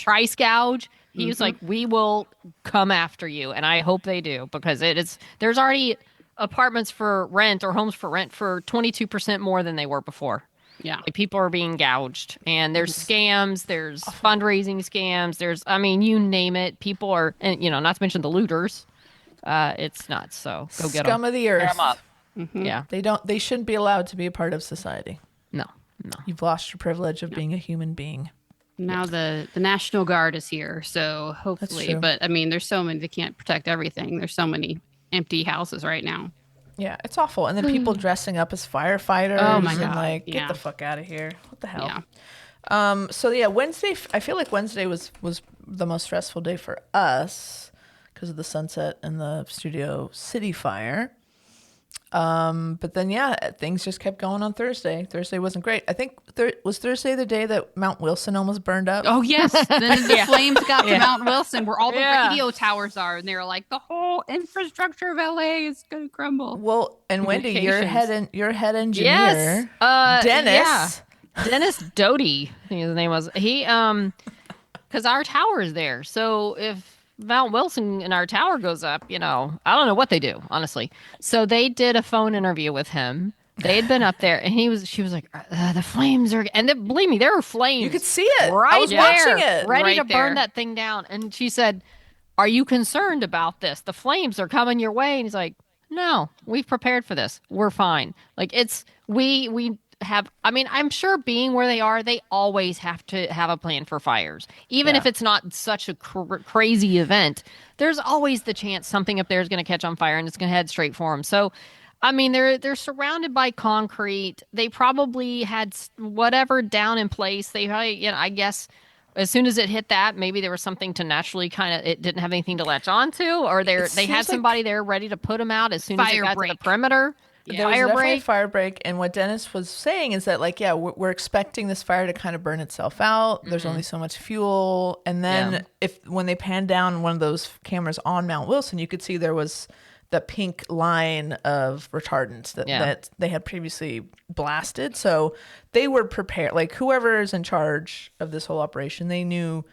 Speaker 1: price gouge. He was like, we will come after you. And I hope they do because there's already apartments for rent or homes for rent for 22% more than they were before.
Speaker 2: Yeah.
Speaker 1: Like, people are being gouged, and there's scams, there's fundraising scams, there's, I mean, you name it. People are, and not to mention the looters. It's nuts. So go get them.
Speaker 3: Scum of the earth.
Speaker 1: up. Yeah.
Speaker 3: They shouldn't be allowed to be a part of society.
Speaker 1: No. No.
Speaker 3: You've lost your privilege of being a human being.
Speaker 2: Now the National Guard is here, so hopefully.
Speaker 3: true.
Speaker 2: But I mean, there's so many. They can't protect everything. There's so many empty houses right now.
Speaker 3: Yeah, it's awful. And then people dressing up as firefighters.
Speaker 2: Oh my
Speaker 3: and
Speaker 2: God,
Speaker 3: like, get
Speaker 2: yeah.
Speaker 3: the fuck out of here. What the hell?
Speaker 2: Yeah.
Speaker 3: So yeah, Wednesday. I feel like Wednesday was the most stressful day for us because of the Sunset and the Studio City fire. But then things just kept going on Thursday. Thursday wasn't great. I think was Thursday the day that Mount Wilson almost burned up.
Speaker 2: Oh yes, then the flames got to
Speaker 1: Yeah.
Speaker 2: Mount Wilson, where all the
Speaker 1: Yeah.
Speaker 2: radio towers are, and they're like, the whole infrastructure of LA is gonna crumble.
Speaker 3: Well, and Wendy, your head engineer,
Speaker 1: Yes.
Speaker 3: Dennis.
Speaker 1: Yeah. Dennis Doty, I think his name was. He because our tower is there. So if Mount Wilson and our tower goes up, I don't know what they do, honestly. So they did a phone interview with him. They had been up there, and she was like, the flames are, and then, believe me, there were flames.
Speaker 3: You could see it.
Speaker 1: Right
Speaker 3: I was
Speaker 1: there,
Speaker 3: watching it.
Speaker 1: ready
Speaker 2: Right
Speaker 1: to
Speaker 2: there.
Speaker 1: burn that thing down. And she said, "Are you concerned about this? The flames are coming your way." And he's like, "No, we've prepared for this. We're fine." Like, we have, I mean, I'm sure being where they are, they always have to have a plan for fires. Even if it's not such a crazy event, there's always the chance something up there is going to catch on fire and it's going to head straight for them. So, I mean, they're surrounded by concrete. They probably had whatever down in place. They, I guess, as soon as it hit that, maybe there was something to naturally it didn't have anything to latch onto, or they
Speaker 3: seems
Speaker 1: had
Speaker 3: like-
Speaker 1: somebody there ready to put them out as soon as it
Speaker 2: Fire
Speaker 1: got to
Speaker 2: break.
Speaker 1: the perimeter.
Speaker 3: There was
Speaker 1: Fire
Speaker 3: definitely a
Speaker 1: break.
Speaker 3: fire break, and what Dennis was saying is that, like, we're expecting this fire to kind of burn itself out. There's only so much fuel, and then
Speaker 1: Yeah.
Speaker 3: when they panned down one of those cameras on Mount Wilson, you could see there was the pink line of retardants that they had previously blasted. So they were prepared. Like, whoever is in charge of this whole operation, they knew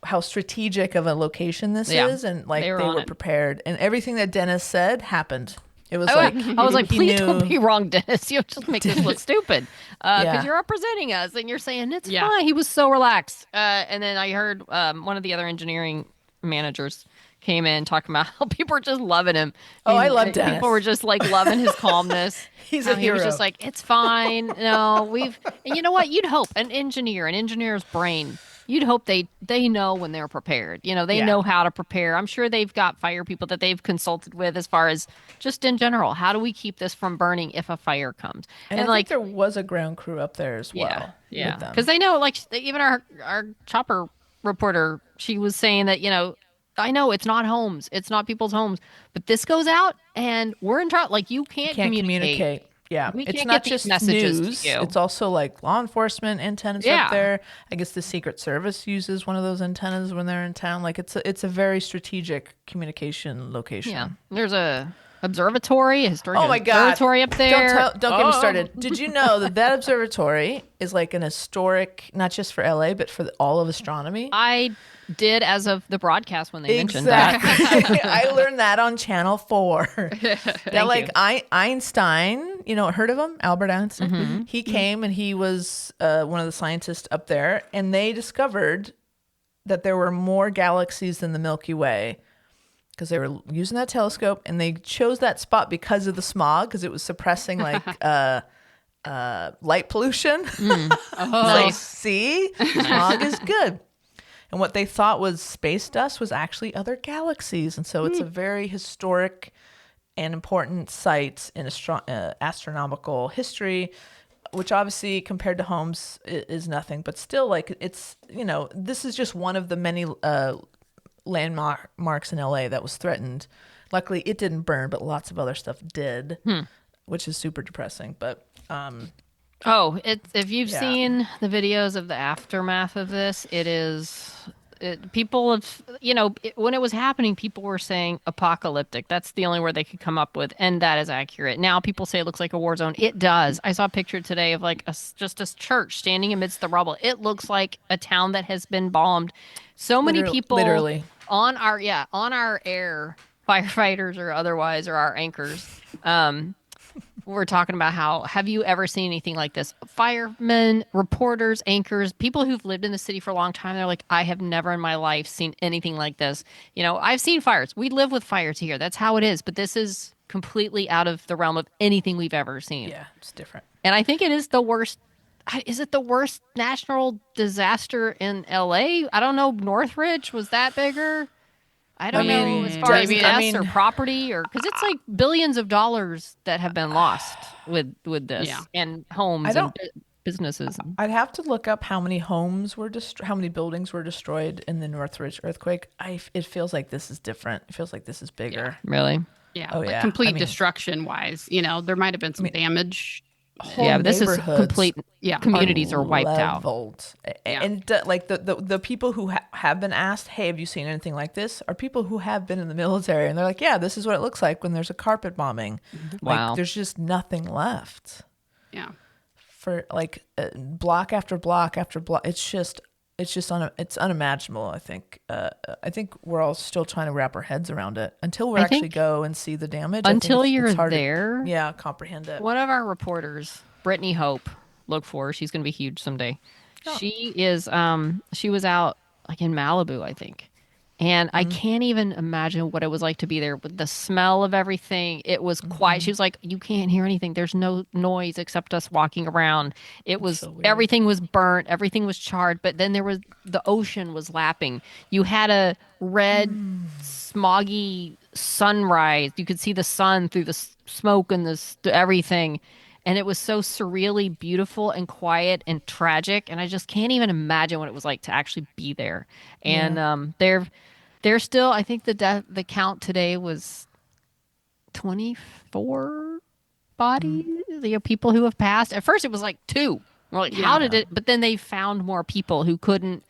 Speaker 3: how strategic of a location this
Speaker 1: Yeah.
Speaker 3: is, and like
Speaker 1: They
Speaker 3: they
Speaker 1: were
Speaker 3: were,
Speaker 1: on it.
Speaker 3: prepared, and everything that Dennis said happened. It was
Speaker 1: I was like,
Speaker 3: he
Speaker 1: please don't
Speaker 3: knew-
Speaker 1: be wrong, Dennis. You'll just make this look stupid. Because
Speaker 3: Yeah.
Speaker 1: you're representing us and you're saying it's
Speaker 2: Yeah.
Speaker 1: fine. He was so relaxed. And then I heard one of the other engineering managers came in talking about how people were just loving him.
Speaker 3: Oh, I
Speaker 1: And
Speaker 3: love Dennis.
Speaker 1: People were just like loving his calmness.
Speaker 3: He's a
Speaker 1: How he was
Speaker 3: hero.
Speaker 1: just like, it's fine. No, and you know what? You'd hope an engineer's brain. You'd hope they know when they're prepared. They
Speaker 3: Yeah.
Speaker 1: know how to prepare. I'm sure they've got fire people that they've consulted with as far as just in general. How do we keep this from burning if a fire comes?
Speaker 3: And I
Speaker 1: like,
Speaker 3: think there was a ground crew up there as well.
Speaker 1: yeah,
Speaker 3: with them.
Speaker 1: because they know. Like, even our chopper reporter, she was saying that I know it's not homes, it's not people's homes, but this goes out and we're in trouble. Like, you can't communicate.
Speaker 3: Yeah,
Speaker 1: We
Speaker 3: it's
Speaker 1: can't
Speaker 3: not
Speaker 1: get these
Speaker 3: just
Speaker 1: messages to
Speaker 3: news.
Speaker 1: you.
Speaker 3: It's also like law enforcement antennas
Speaker 1: Yeah.
Speaker 3: up there. I guess the Secret Service uses one of those antennas when they're in town. Like, it's a very strategic communication location.
Speaker 1: Yeah, there's a observatory, a historic
Speaker 3: Oh my God!
Speaker 1: observatory up there.
Speaker 3: Don't get me started. Did you know that observatory is like an historic, not just for LA, but for all of astronomy?
Speaker 1: I did as of the broadcast when they mentioned that.
Speaker 3: Exactly. I learned that on Channel 4. That like Einstein, heard of him? Albert Einstein.
Speaker 1: Mm-hmm.
Speaker 3: He came and he was one of the scientists up there, and they discovered that there were more galaxies than the Milky Way because they were using that telescope, and they chose that spot because of the smog, because it was suppressing like light pollution. So see, smog is good. And what they thought was space dust was actually other galaxies. And so it's a very historic and important site in astronomical history, which obviously compared to homes is nothing. But still, like, it's, this is just one of the many landmarks in LA that was threatened. Luckily, it didn't burn, but lots of other stuff did, which is super depressing. But
Speaker 1: Oh, if you've
Speaker 3: Yeah.
Speaker 1: seen the videos of the aftermath of this, people have, when it was happening, people were saying apocalyptic. That's the only word they could come up with, and that is accurate. Now people say it looks like a war zone. It does. I saw a picture today of like just a church standing amidst the rubble. It looks like a town that has been bombed. So many people
Speaker 3: literally.
Speaker 1: on our air, firefighters or otherwise, or our anchors, we're talking about how have you ever seen anything like this? Firemen, reporters, anchors, people who've lived in the city for a long time, they're like, I have never in my life seen anything like this. You know, I've seen fires. We live with fires here. That's how it is. But this is completely out of the realm of anything we've ever seen.
Speaker 3: Yeah, it's different.
Speaker 1: And I think it is the worst. Is it the worst national disaster in LA? I don't know. Northridge, was that bigger? I don't
Speaker 3: mean,
Speaker 1: know as far as
Speaker 2: maybe-
Speaker 1: deaths or property or because it's like billions of dollars that have been lost with this
Speaker 2: Yeah.
Speaker 1: and homes
Speaker 3: I
Speaker 1: and
Speaker 3: don't-
Speaker 1: businesses.
Speaker 3: I'd have to look up how many homes were how many buildings were destroyed in the Northridge earthquake. It feels like this is different. It feels like this is bigger.
Speaker 1: Really?
Speaker 2: Yeah.
Speaker 3: Oh,
Speaker 2: like
Speaker 3: yeah.
Speaker 2: complete
Speaker 3: I mean-
Speaker 2: destruction wise. You know, there might have been some damage.
Speaker 3: Whole
Speaker 1: Yeah, but this is
Speaker 3: neighborhoods
Speaker 1: complete.
Speaker 2: Yeah.
Speaker 1: Communities are wiped out.
Speaker 3: leveled.
Speaker 2: Yeah.
Speaker 3: And like the people who have been asked, hey, have you seen anything like this? Are people who have been in the military, and they're like, yeah, this is what it looks like when there's a carpet bombing.
Speaker 1: Wow.
Speaker 3: Like, there's just nothing left
Speaker 2: Yeah.
Speaker 3: for like block after block after block. It's just it's unimaginable. I think we're all still trying to wrap our heads around it until we
Speaker 1: I
Speaker 3: actually
Speaker 1: think
Speaker 3: go and see the damage. I think
Speaker 1: Until
Speaker 3: it's
Speaker 1: you're
Speaker 3: hard to-
Speaker 1: there,
Speaker 3: yeah, comprehend it.
Speaker 1: one of our reporters, Brittany Hope, look for her. She's going to be huge someday.
Speaker 3: Oh.
Speaker 1: She is. She was out like in Malibu, I think, and I can't even imagine what it was like to be there with the smell of everything. It was quiet. She was like, "You can't hear anything. There's no noise except us walking around." It was
Speaker 3: so weird.
Speaker 1: everything was burnt, everything was charred, but then there was the ocean was lapping. You had a red, smoggy sunrise. You could see the sun through the smoke and everything. And it was so surreally beautiful and quiet and tragic. And I just can't even imagine what it was like to actually be there. And they're still, I think the count today was 24 bodies, you know, people who have passed. At first it was like 2. We're like, how did it? But then they found more people who couldn't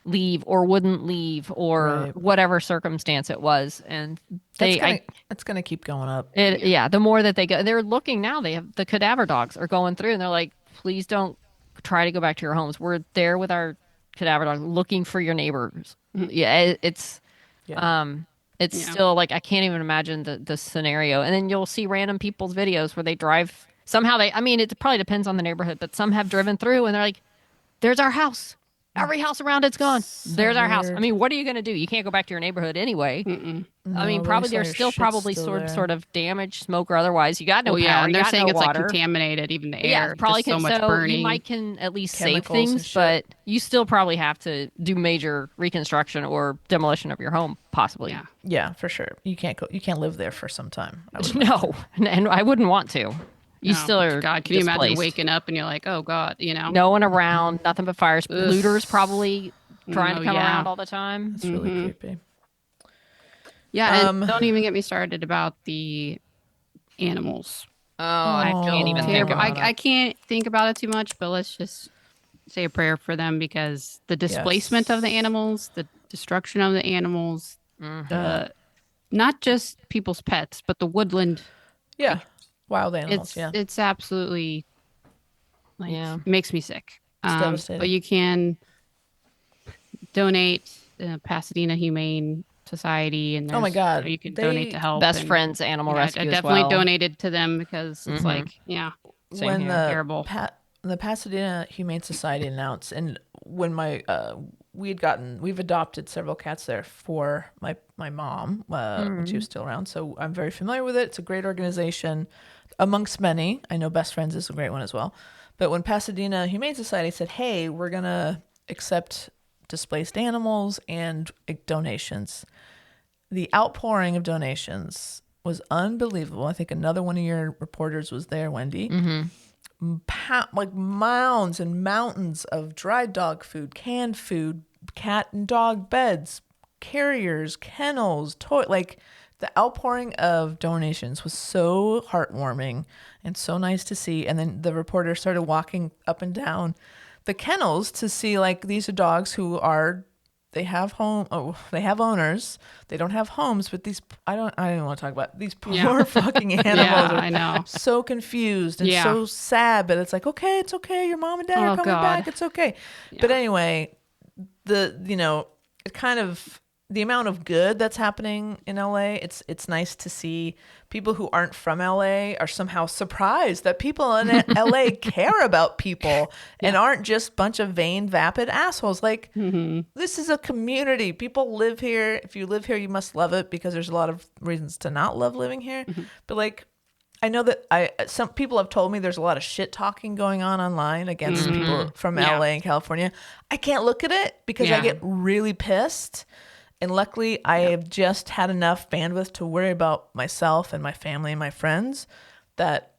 Speaker 1: leave or wouldn't leave or
Speaker 3: Right.
Speaker 1: whatever circumstance it was. And
Speaker 3: It's gonna keep going up.
Speaker 1: yeah, the more that they go, they're looking now. They have the cadaver dogs are going through, and they're like, "Please don't try to go back to your homes. We're there with our cadaver dogs, looking for your neighbors." Yeah, it's
Speaker 3: Yeah.
Speaker 2: Yeah.
Speaker 1: still like I can't even imagine the scenario. And then you'll see random people's videos where they drive. Somehow I mean, it probably depends on the neighborhood, but some have driven through, and they're like, "There's our house. Every house around it's gone. There's our house." I
Speaker 3: weird.
Speaker 1: mean, what are you going to do? You can't go back to your neighborhood anyway. I mean,
Speaker 3: No,
Speaker 1: probably
Speaker 3: but
Speaker 1: there's
Speaker 3: your
Speaker 1: still
Speaker 3: shit's
Speaker 1: probably
Speaker 3: still
Speaker 1: sort
Speaker 3: there.
Speaker 1: of damage, smoke or otherwise. You got no
Speaker 2: Well, yeah,
Speaker 1: power.
Speaker 2: and
Speaker 1: you
Speaker 2: they're
Speaker 1: got
Speaker 2: saying
Speaker 1: no
Speaker 2: it's
Speaker 1: water.
Speaker 2: like contaminated, even the air.
Speaker 1: Yeah, probably
Speaker 2: just so
Speaker 1: can.
Speaker 2: much
Speaker 1: So
Speaker 2: burning.
Speaker 1: you might can at least save
Speaker 3: Chemicals and
Speaker 1: things,
Speaker 3: shit.
Speaker 1: but you still probably have to do major reconstruction or demolition of your home, possibly.
Speaker 2: Yeah.
Speaker 3: Yeah, for sure. You can't live there for some time. I would
Speaker 1: No, and I wouldn't want to. You
Speaker 2: No,
Speaker 1: still are.
Speaker 2: God, can you imagine
Speaker 1: displaced.
Speaker 2: waking up and you're like, oh God, you know?
Speaker 1: No one around, nothing but fires. Looters probably trying to
Speaker 2: Oh,
Speaker 1: come
Speaker 2: yeah.
Speaker 1: around all the time.
Speaker 3: It's really creepy.
Speaker 2: Yeah, and don't even get me started about the animals.
Speaker 1: Oh, I can't even think
Speaker 2: Terrible.
Speaker 1: about it.
Speaker 2: I can't think about it too much, but let's just say a prayer for them because the displacement of the animals, the destruction of the animals, not just people's pets, but the woodland.
Speaker 3: Yeah, wild animals.
Speaker 2: It's absolutely like
Speaker 1: Yeah.
Speaker 2: makes me sick.
Speaker 3: devastating.
Speaker 2: But you can donate Pasadena Humane Society, and
Speaker 3: Oh my
Speaker 2: there's-
Speaker 3: God,
Speaker 2: you can
Speaker 3: they-
Speaker 2: donate to help.
Speaker 1: Best
Speaker 2: and,
Speaker 1: Friends Animal
Speaker 2: yeah,
Speaker 1: Rescue
Speaker 2: I
Speaker 1: as
Speaker 2: definitely
Speaker 1: well.
Speaker 2: donated to them because it's
Speaker 1: Mhm.
Speaker 2: like, yeah,
Speaker 1: Same
Speaker 3: when
Speaker 1: here.
Speaker 2: terrible.
Speaker 3: the Pasadena Humane Society announced, and when we've adopted several cats there for my mom when she was still around, so I'm very familiar with it. It's a great organization amongst many. I know Best Friends is a great one as well. But when Pasadena Humane Society said, "Hey, we're gonna accept displaced animals and donations," the outpouring of donations was unbelievable. I think another one of your reporters was there, Wendy. Like mounds and mountains of dried dog food, canned food, cat and dog beds, carriers, kennels, like the outpouring of donations was so heartwarming and so nice to see. And then the reporter started walking up and down the kennels to see, like, these are dogs who they have owners. They don't have homes, but I don't want to talk about these poor fucking animals.
Speaker 2: Yeah,
Speaker 3: are
Speaker 2: I know.
Speaker 3: so confused and
Speaker 2: Yeah.
Speaker 3: so sad, but it's like, okay, it's okay. Your mom and dad are
Speaker 2: Oh,
Speaker 3: coming
Speaker 2: God.
Speaker 3: back. It's okay. But anyway, it kind of the amount of good that's happening in LA, it's nice to see people who aren't from LA are somehow surprised that people in LA care about people and aren't just bunch of vain, vapid assholes. Like, this is a community. People live here. If you live here, you must love it, because there's a lot of reasons to not love living here. But like, I know that some people have told me there's a lot of shit talking going on online against people from LA and California. I can't look at it because I get really pissed. And luckily, I have just had enough bandwidth to worry about myself and my family and my friends that,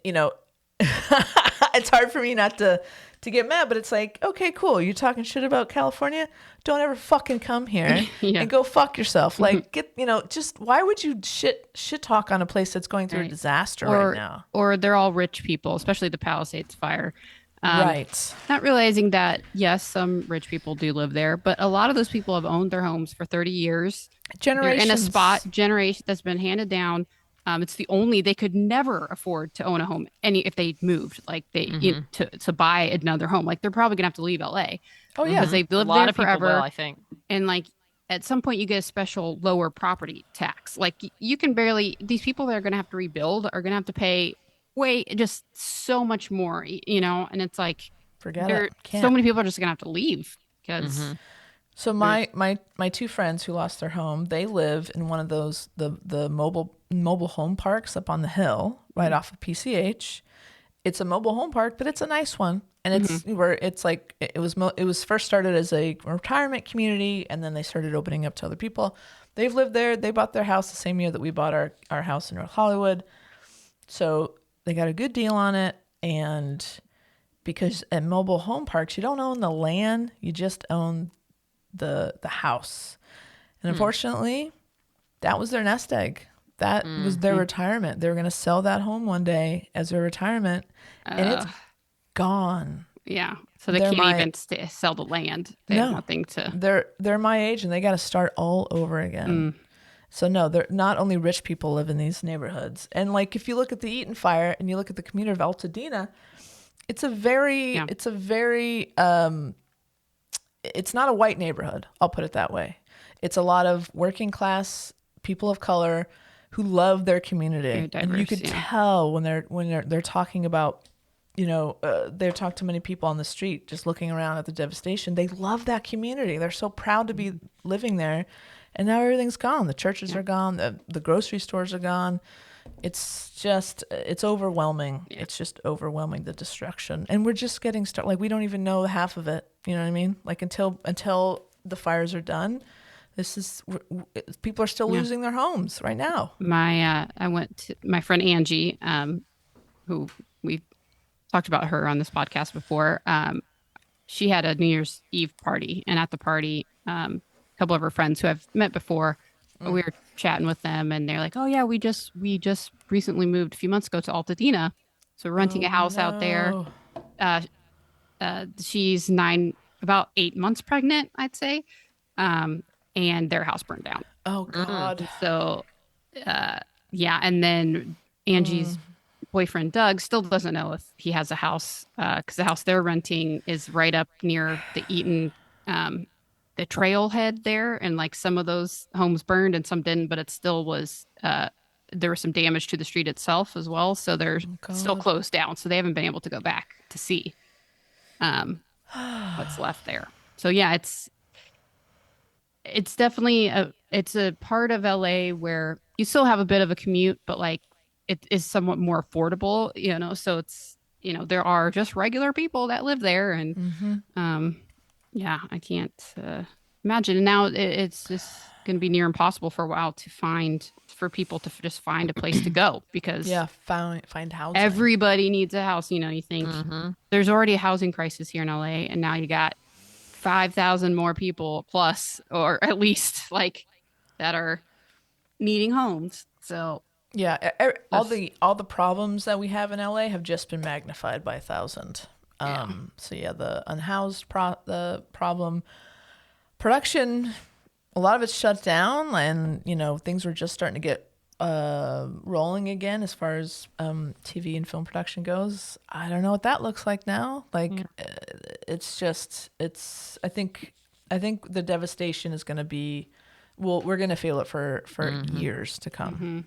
Speaker 3: you know, it's hard for me not to get mad. But it's like, okay, cool. You're talking shit about California. Don't ever fucking come here and go fuck yourself. Like, get, you know, just why would you shit talk on a place that's going through a disaster right now?
Speaker 2: Or they're all rich people, especially the Palisades fire.
Speaker 3: Right.
Speaker 2: Not realizing that, yes, some rich people do live there, but a lot of those people have owned their homes for 30 years.
Speaker 3: Generations.
Speaker 2: They're in a spot generation that's been handed down. It's the only, they could never afford to own a home if they moved, like to buy another home. Like, they're probably gonna have to leave LA.
Speaker 3: Oh yeah.
Speaker 2: Because they've
Speaker 1: A
Speaker 2: lived
Speaker 1: lot
Speaker 2: there
Speaker 1: of people
Speaker 2: forever.
Speaker 1: will, I think.
Speaker 2: And like, at some point you get a special lower property tax. Like, you can barely, these people that are going to have to rebuild are going to have to pay just so much more, you know? And it's like,
Speaker 3: Forget it.
Speaker 2: so many people are just going to have to leave because
Speaker 3: So my two friends who lost their home, they live in one of those the mobile home parks up on the hill right off of PCH. It's a mobile home park, but it's a nice one, and it's where it's like it was first started as a retirement community, and then they started opening up to other people. They've lived there. They bought their house the same year that we bought our house in North Hollywood, so they got a good deal on it. And because at mobile home parks, you don't own the land, you just own the house. And unfortunately, that was their nest egg. That was their retirement. They were going to sell that home one day as their retirement, and it's gone.
Speaker 2: Yeah. So they
Speaker 3: They're
Speaker 2: can't even sell the land. They have nothing to.
Speaker 3: They're my age, and they got to start all over again. So no, they're not only rich people live in these neighborhoods. And like, if you look at the Eaton fire and you look at the community of Altadena, it's a very it's not a white neighborhood. I'll put it that way. It's a lot of working class people of color who love their community.
Speaker 2: Very diverse,
Speaker 3: and you could tell when they're talking about, you know, they talk to many people on the street just looking around at the devastation. They love that community. They're so proud to be living there. And now everything's gone. The churches are gone. The grocery stores are gone. It's just, it's overwhelming. Yeah. It's just overwhelming, the destruction. And we're just getting started. Like, we don't even know half of it. You know what I mean? Like, until the fires are done, people are still losing their homes right now.
Speaker 2: I went to my friend Angie, who we've talked about her on this podcast before. She had a New Year's Eve party, and at the party, a couple of her friends who I've met before, we were chatting with them, and they're like, "Oh yeah, we just recently moved a few months ago to Altadena, so we're renting a house out there." She's about 8 months pregnant, I'd say, and their house burned down.
Speaker 3: Oh God!
Speaker 2: So, yeah, and then Angie's boyfriend Doug still doesn't know if he has a house because the house they're renting is right up near the Eaton. The trailhead there, and like some of those homes burned and some didn't, but it still was there was some damage to the street itself as well, so they're still closed down, so they haven't been able to go back to see what's left there. So yeah, it's definitely a part of LA where you still have a bit of a commute, but like it is somewhat more affordable, you know, so it's, you know, there are just regular people that live there, and yeah, I can't imagine. And now it's just going to be near impossible for a while for people to just find a place to go because
Speaker 3: find housing.
Speaker 2: Everybody needs a house. You know, you think there's already a housing crisis here in LA, and now you got 5,000 more people plus, or at least like that are needing homes. So
Speaker 3: yeah, all the problems that we have in LA have just been magnified by 1,000. So yeah, the unhoused the problem, production, a lot of it's shut down, and you know, things were just starting to get rolling again as far as TV and film production goes. I don't know what that looks like now. Like I think I think the devastation is going to be, well, we're going to feel it for years to come.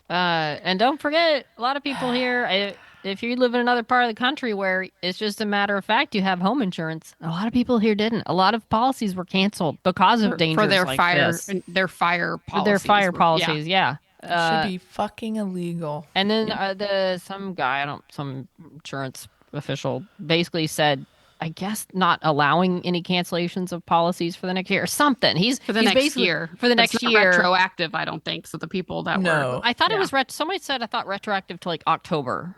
Speaker 1: And don't forget, a lot of people here, if you live in another part of the country where it's just a matter of fact you have home insurance, a lot of people here didn't. A lot of policies were canceled because of dangers
Speaker 2: for their
Speaker 1: like
Speaker 2: fire
Speaker 1: this.
Speaker 2: their fire
Speaker 1: For their
Speaker 2: policies.
Speaker 1: fire policies, yeah.
Speaker 3: It should be fucking illegal.
Speaker 1: And then some insurance official basically said, I guess not allowing any cancellations of policies for the next year or something. He's
Speaker 2: For the
Speaker 1: he's
Speaker 2: next
Speaker 1: basically-
Speaker 2: year.
Speaker 1: For the
Speaker 2: But it's
Speaker 1: next
Speaker 2: not
Speaker 1: year.
Speaker 2: retroactive, I don't think. So the people that
Speaker 3: No.
Speaker 2: were
Speaker 1: I thought it
Speaker 2: Yeah.
Speaker 1: was somebody said I thought retroactive to like October.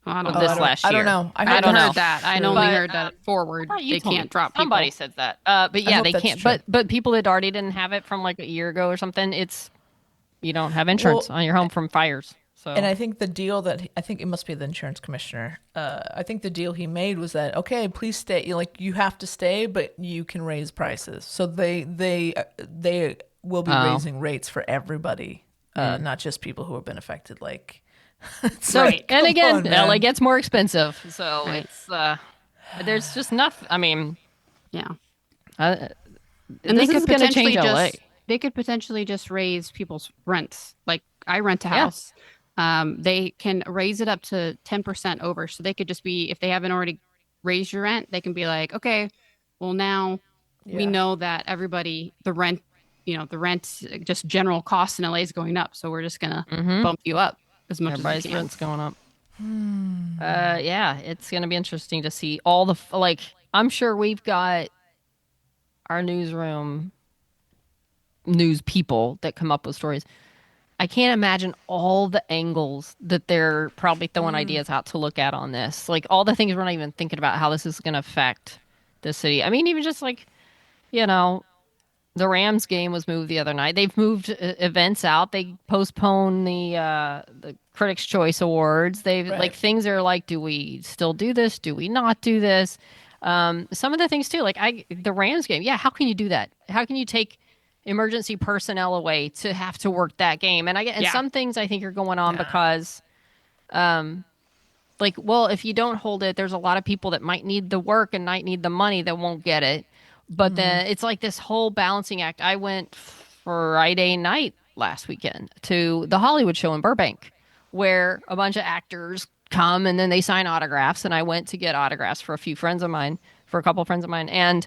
Speaker 2: I don't
Speaker 1: of
Speaker 2: know.
Speaker 1: this
Speaker 3: I don't-
Speaker 1: last
Speaker 3: I don't
Speaker 1: year.
Speaker 3: know. I
Speaker 2: I
Speaker 3: heard
Speaker 2: don't
Speaker 1: know.
Speaker 2: heard that. I
Speaker 3: True.
Speaker 2: only
Speaker 1: But,
Speaker 2: heard that forward.
Speaker 1: Oh, you
Speaker 2: They
Speaker 1: told me.
Speaker 2: can't drop people.
Speaker 1: Somebody said that. But yeah,
Speaker 3: hope
Speaker 1: they
Speaker 3: that's
Speaker 1: can't.
Speaker 3: true.
Speaker 1: But people that already didn't have it from like a year ago or something, it's you don't have insurance
Speaker 3: Well,
Speaker 1: on your home from fires. So
Speaker 3: And I think the deal that I think it must be the insurance commissioner. I think the deal he made was that okay, please stay. You have to stay, but you can raise prices. So they will be
Speaker 1: Oh.
Speaker 3: raising rates for everybody, not just people who have been affected. Like, it's
Speaker 1: so
Speaker 3: like,
Speaker 1: and
Speaker 3: come
Speaker 1: again,
Speaker 3: on, man.
Speaker 1: LA gets more expensive. So
Speaker 2: Right.
Speaker 1: it's there's just nothing. I mean,
Speaker 2: Yeah.
Speaker 1: and
Speaker 2: And
Speaker 1: this is going to change LA.
Speaker 2: They could potentially just raise people's rents. Like I rent a
Speaker 1: Yeah.
Speaker 2: house. They can raise it up to 10% over. So they could just be, if they haven't already raised your rent, they can be like, okay, well now we
Speaker 3: Yeah.
Speaker 2: know that the rent, just general costs in LA is going up. So we're just going to bump you up as much
Speaker 1: Everybody's
Speaker 2: as we can.
Speaker 1: rent's going up. Yeah, it's going to be interesting to see all the like. I'm sure we've got our newsroom news people that come up with stories. I can't imagine all the angles that they're probably throwing ideas out to look at on this. Like all the things we're not even thinking about how this is going to affect the city. I mean, even just like, the Rams game was moved the other night. They've moved events out. They postponed the Critics' Choice Awards. They've
Speaker 3: Right.
Speaker 1: like things are like, do we still do this? Do we not do this? Some of the things too, like the Rams game. Yeah, how can you do that? How can you take emergency personnel away to have to work that game? And
Speaker 2: Yeah.
Speaker 1: some things I think are going on because, if you don't hold it, there's a lot of people that might need the work and might need the money that won't get it. But then it's like this whole balancing act. I went Friday night last weekend to the Hollywood show in Burbank, where a bunch of actors come and then they sign autographs. And I went to get autographs for a couple of friends of mine. And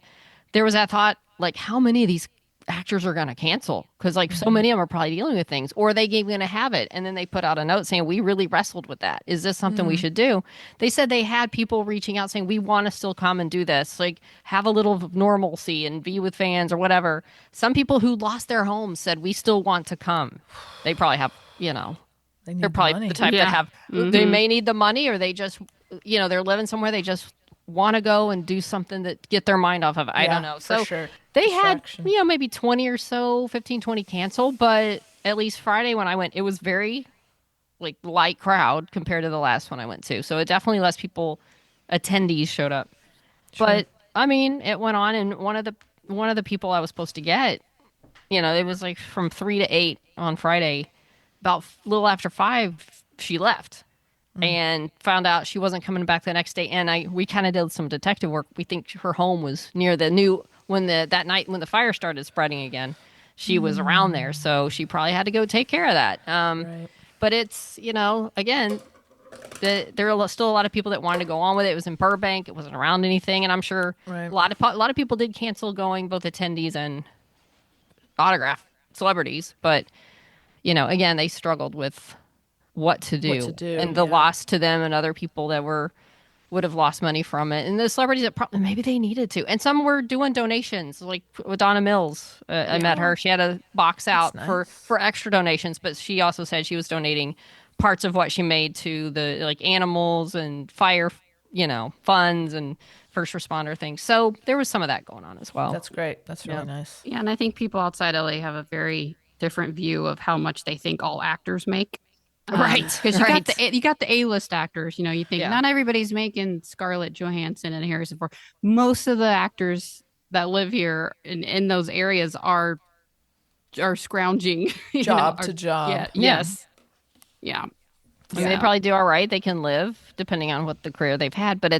Speaker 1: there was that thought, like, how many of these actors are going to cancel? Because so many of them are probably dealing with things, or they going to have it. And then they put out a note saying, we really wrestled with that. Is this something we should do? They said they had people reaching out saying, we want to still come and do this, like have a little normalcy and be with fans or whatever. Some people who lost their homes said, we still want to come. They probably have,
Speaker 3: They need
Speaker 1: they're probably
Speaker 3: money.
Speaker 1: the type
Speaker 2: Yeah.
Speaker 1: that have, they may need the money, or they just, they're living somewhere. They just want to go and do something that get their mind off of it. I
Speaker 3: Yeah,
Speaker 1: don't know.
Speaker 3: for
Speaker 1: So
Speaker 3: sure.
Speaker 1: they had,
Speaker 3: Distraction.
Speaker 1: maybe 20 or so, 15, 20 canceled. But at least Friday when I went, it was very light crowd compared to the last one I went to. So it definitely less attendees showed up. But I mean, it went on, and one of the people I was supposed to get, it was like from 3 to 8 on Friday. About a little after 5, she left and found out she wasn't coming back the next day. And we kind of did some detective work. We think her home was near that night when the fire started spreading again. She was around there, so she probably had to go take care of that.
Speaker 3: Right.
Speaker 1: But it's, again, there are still a lot of people that wanted to go on with it. It was in Burbank. It wasn't around anything. And I'm sure
Speaker 3: Right.
Speaker 1: a lot of people did cancel going, both attendees and autograph celebrities. But, again, they struggled with what to do. And the loss to them and other people that would have lost money from it. And the celebrities that probably maybe they needed to. And some were doing donations, like with Donna Mills. I met her. She had a box out for extra donations, but she also said she was donating parts of what she made to the animals and fire, funds and first responder things. So there was some of that going on as well.
Speaker 3: That's great. That's really nice.
Speaker 2: Yeah, and I think people outside LA have a very different view of how much they think all actors make.
Speaker 1: Right,
Speaker 2: Because
Speaker 1: right.
Speaker 2: you got the A-list actors. You think
Speaker 1: Yeah.
Speaker 2: not everybody's making Scarlett Johansson and Harrison Ford. Most of the actors that live here in those areas are scrounging
Speaker 3: Job to job.
Speaker 2: Yeah. Yes. Yeah.
Speaker 1: I mean, they probably do all right. They can live depending on what the career they've had, but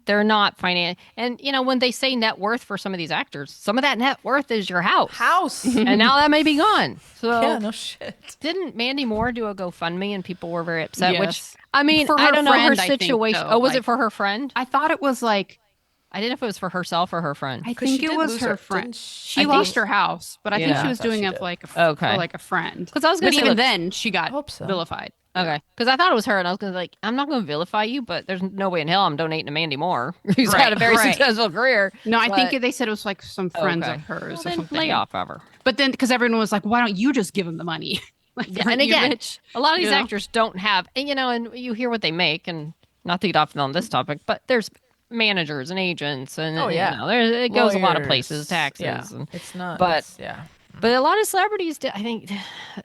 Speaker 1: they're not and when they say net worth for some of these actors, some of that net worth is your house. And now that may be gone. So
Speaker 3: Yeah, no shit.
Speaker 1: didn't Mandy Moore do a GoFundMe and people were very upset?
Speaker 2: Yes.
Speaker 1: Which, I mean,
Speaker 2: For
Speaker 1: I
Speaker 2: her
Speaker 1: don't know her
Speaker 2: friend, I think,
Speaker 1: situation.
Speaker 2: though,
Speaker 1: was
Speaker 2: like-
Speaker 1: it for her friend?
Speaker 2: I thought it was like,
Speaker 1: I didn't know if it was for herself or her friend.
Speaker 2: I
Speaker 3: 'Cause
Speaker 2: think
Speaker 3: she
Speaker 2: it
Speaker 3: did
Speaker 2: was
Speaker 3: lose
Speaker 2: her
Speaker 3: her-
Speaker 2: friend.
Speaker 3: didn't
Speaker 2: She
Speaker 3: she?
Speaker 2: lost her house, but I think
Speaker 1: Yeah.
Speaker 2: she
Speaker 3: I
Speaker 2: was
Speaker 3: thought
Speaker 2: doing
Speaker 3: she
Speaker 2: it
Speaker 3: did.
Speaker 2: for like
Speaker 1: Okay.
Speaker 2: for like a friend.
Speaker 1: Because I was going
Speaker 2: But
Speaker 1: to say,
Speaker 2: even then, she got
Speaker 3: hope so.
Speaker 2: vilified.
Speaker 1: okay, because I thought it was her, and I was going to I'm not going to vilify you, but there's no way in hell I'm donating to Mandy Moore, who's had a very
Speaker 2: right.
Speaker 1: successful career.
Speaker 2: No, I
Speaker 1: But-
Speaker 2: think they said it was like some friends
Speaker 1: Okay.
Speaker 2: of hers
Speaker 1: Well,
Speaker 2: or
Speaker 1: then
Speaker 2: something.
Speaker 1: lay off of her.
Speaker 2: But then, because everyone was like, "Why don't you just give them the money?" Like,
Speaker 1: Yeah,
Speaker 2: aren't
Speaker 1: and
Speaker 2: you
Speaker 1: again,
Speaker 2: rich?
Speaker 1: a lot of these
Speaker 2: You know?
Speaker 1: actors don't have, and and you hear what they make, and not to get off on this topic, but there's managers and agents, and
Speaker 3: Oh, yeah.
Speaker 1: it goes a lot of
Speaker 3: Lawyers.
Speaker 1: places, taxes,
Speaker 3: Yeah.
Speaker 1: and,
Speaker 3: It's not.
Speaker 1: but-
Speaker 3: it's- yeah.
Speaker 1: but a lot of celebrities, I think,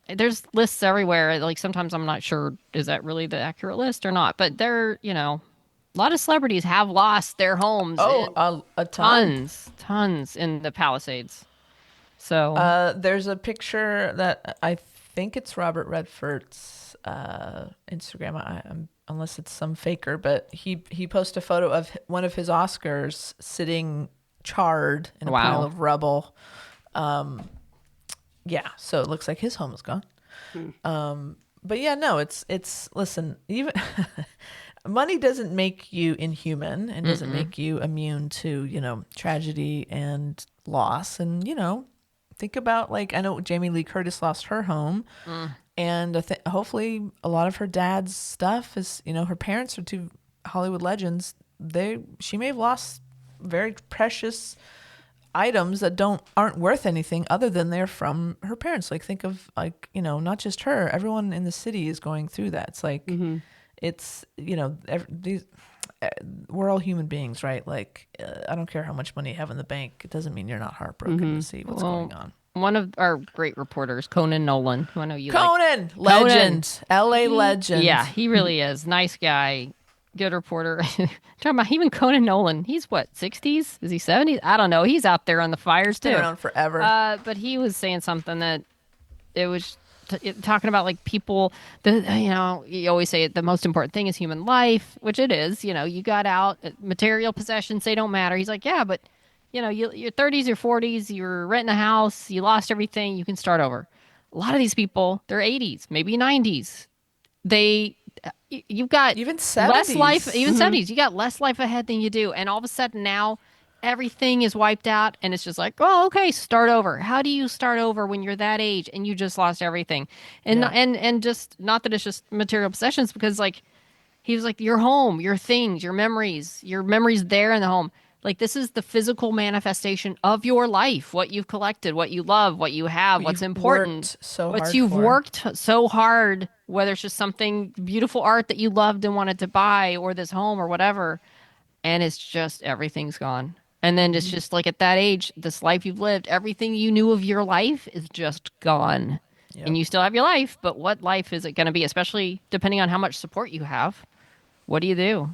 Speaker 1: there's lists everywhere. Like sometimes I'm not sure is that really the accurate list or not, but a lot of celebrities have lost their homes.
Speaker 3: Oh, a ton.
Speaker 1: tons in the Palisades. So
Speaker 3: There's a picture that I think it's Robert Redford's Instagram. Unless it's some faker, but he posted a photo of one of his Oscars sitting charred in a
Speaker 1: Wow.
Speaker 3: pile of rubble. Yeah, so it looks like his home is gone. But yeah, no, it's listen, even money doesn't make you inhuman and doesn't make you immune to, tragedy and loss. And, think about I know Jamie Lee Curtis lost her home. And hopefully a lot of her dad's stuff is, her parents are two Hollywood legends. She may have lost very precious items that aren't worth anything other than they're from her parents. Think of not just her, everyone in the city is going through that. It's it's we're all human beings, right? I don't care how much money you have in the bank, it doesn't mean you're not heartbroken to see what's going on.
Speaker 1: one of our great reporters, Conan Nolan, who I know you like.
Speaker 3: Conan, legend, LA legend.
Speaker 1: Yeah, he really is. Nice guy. Good reporter. Talking about even Conan Nolan. He's what, 60s? Is he 70s? I don't know. He's out there on the fires too.
Speaker 3: Been around forever.
Speaker 1: But he was saying something that it was talking about people. You always say the most important thing is human life, which it is. You got out, material possessions, they don't matter. He's like, yeah, but your 30s, your 40s, you're renting a house, you lost everything, you can start over. A lot of these people, they're 80s, maybe 90s. You've got
Speaker 3: Even
Speaker 1: less
Speaker 3: 70s.
Speaker 1: life, even 70s. You got less life ahead than you do, and all of a sudden now everything is wiped out, and it's just like, oh, okay, start over. How do you start over when you're that age and you just lost everything? And
Speaker 3: Yeah.
Speaker 1: and just not that it's just material possessions, because he was like, your home, your things, your memories there in the home. This is the physical manifestation of your life, what you've collected, what you love, what you have, what's
Speaker 3: you've
Speaker 1: important,
Speaker 3: worked so
Speaker 1: what
Speaker 3: hard
Speaker 1: you've
Speaker 3: for.
Speaker 1: worked so hard, whether it's just something beautiful art that you loved and wanted to buy, or this home or whatever. And it's just everything's gone. And then it's just at that age, this life you've lived, everything you knew of your life is just gone.
Speaker 3: Yep.
Speaker 1: And you still have your life, but what life is it going to be, especially depending on how much support you have? What do you do?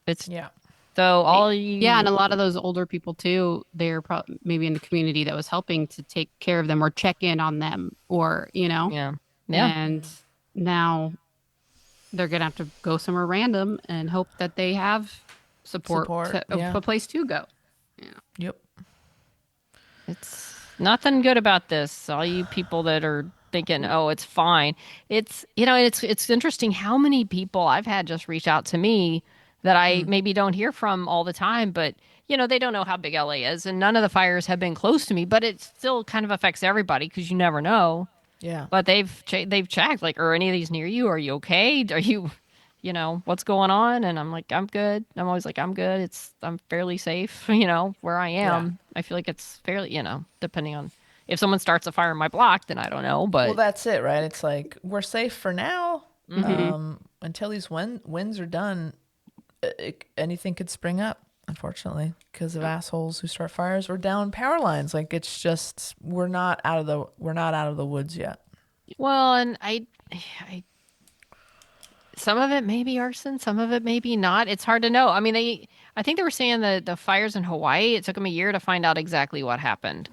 Speaker 1: It's
Speaker 3: Yeah.
Speaker 1: so all you.
Speaker 2: Yeah, and a lot of those older people too, they're maybe in the community that was helping to take care of them or check in on them, or
Speaker 1: Yeah.
Speaker 2: And now they're gonna have to go somewhere random and hope that they have support,
Speaker 3: yeah.
Speaker 2: a place to go.
Speaker 3: Yep.
Speaker 1: It's nothing good about this. All you people that are thinking, "Oh, it's fine." It's it's interesting how many people I've had just reach out to me that I maybe don't hear from all the time, but they don't know how big LA is, and none of the fires have been close to me, but it still kind of affects everybody because you never know.
Speaker 3: Yeah.
Speaker 1: But they've checked, are any of these near you? Are you okay? Are you, what's going on? And I'm like, I'm good. I'm always like, I'm good. I'm fairly safe, where I am.
Speaker 3: Yeah.
Speaker 1: I feel like it's fairly, depending on if someone starts a fire in my block, then I don't know. But
Speaker 3: Well, that's it, right? It's we're safe for now. Until these winds are done, anything could spring up, unfortunately, because of assholes who start fires or down power lines. It's just we're not out of the woods yet.
Speaker 1: well, and I some of it may be arson, some of it may be not. It's hard to know. I mean, I think they were saying the fires in Hawaii, it took them a year to find out exactly what happened.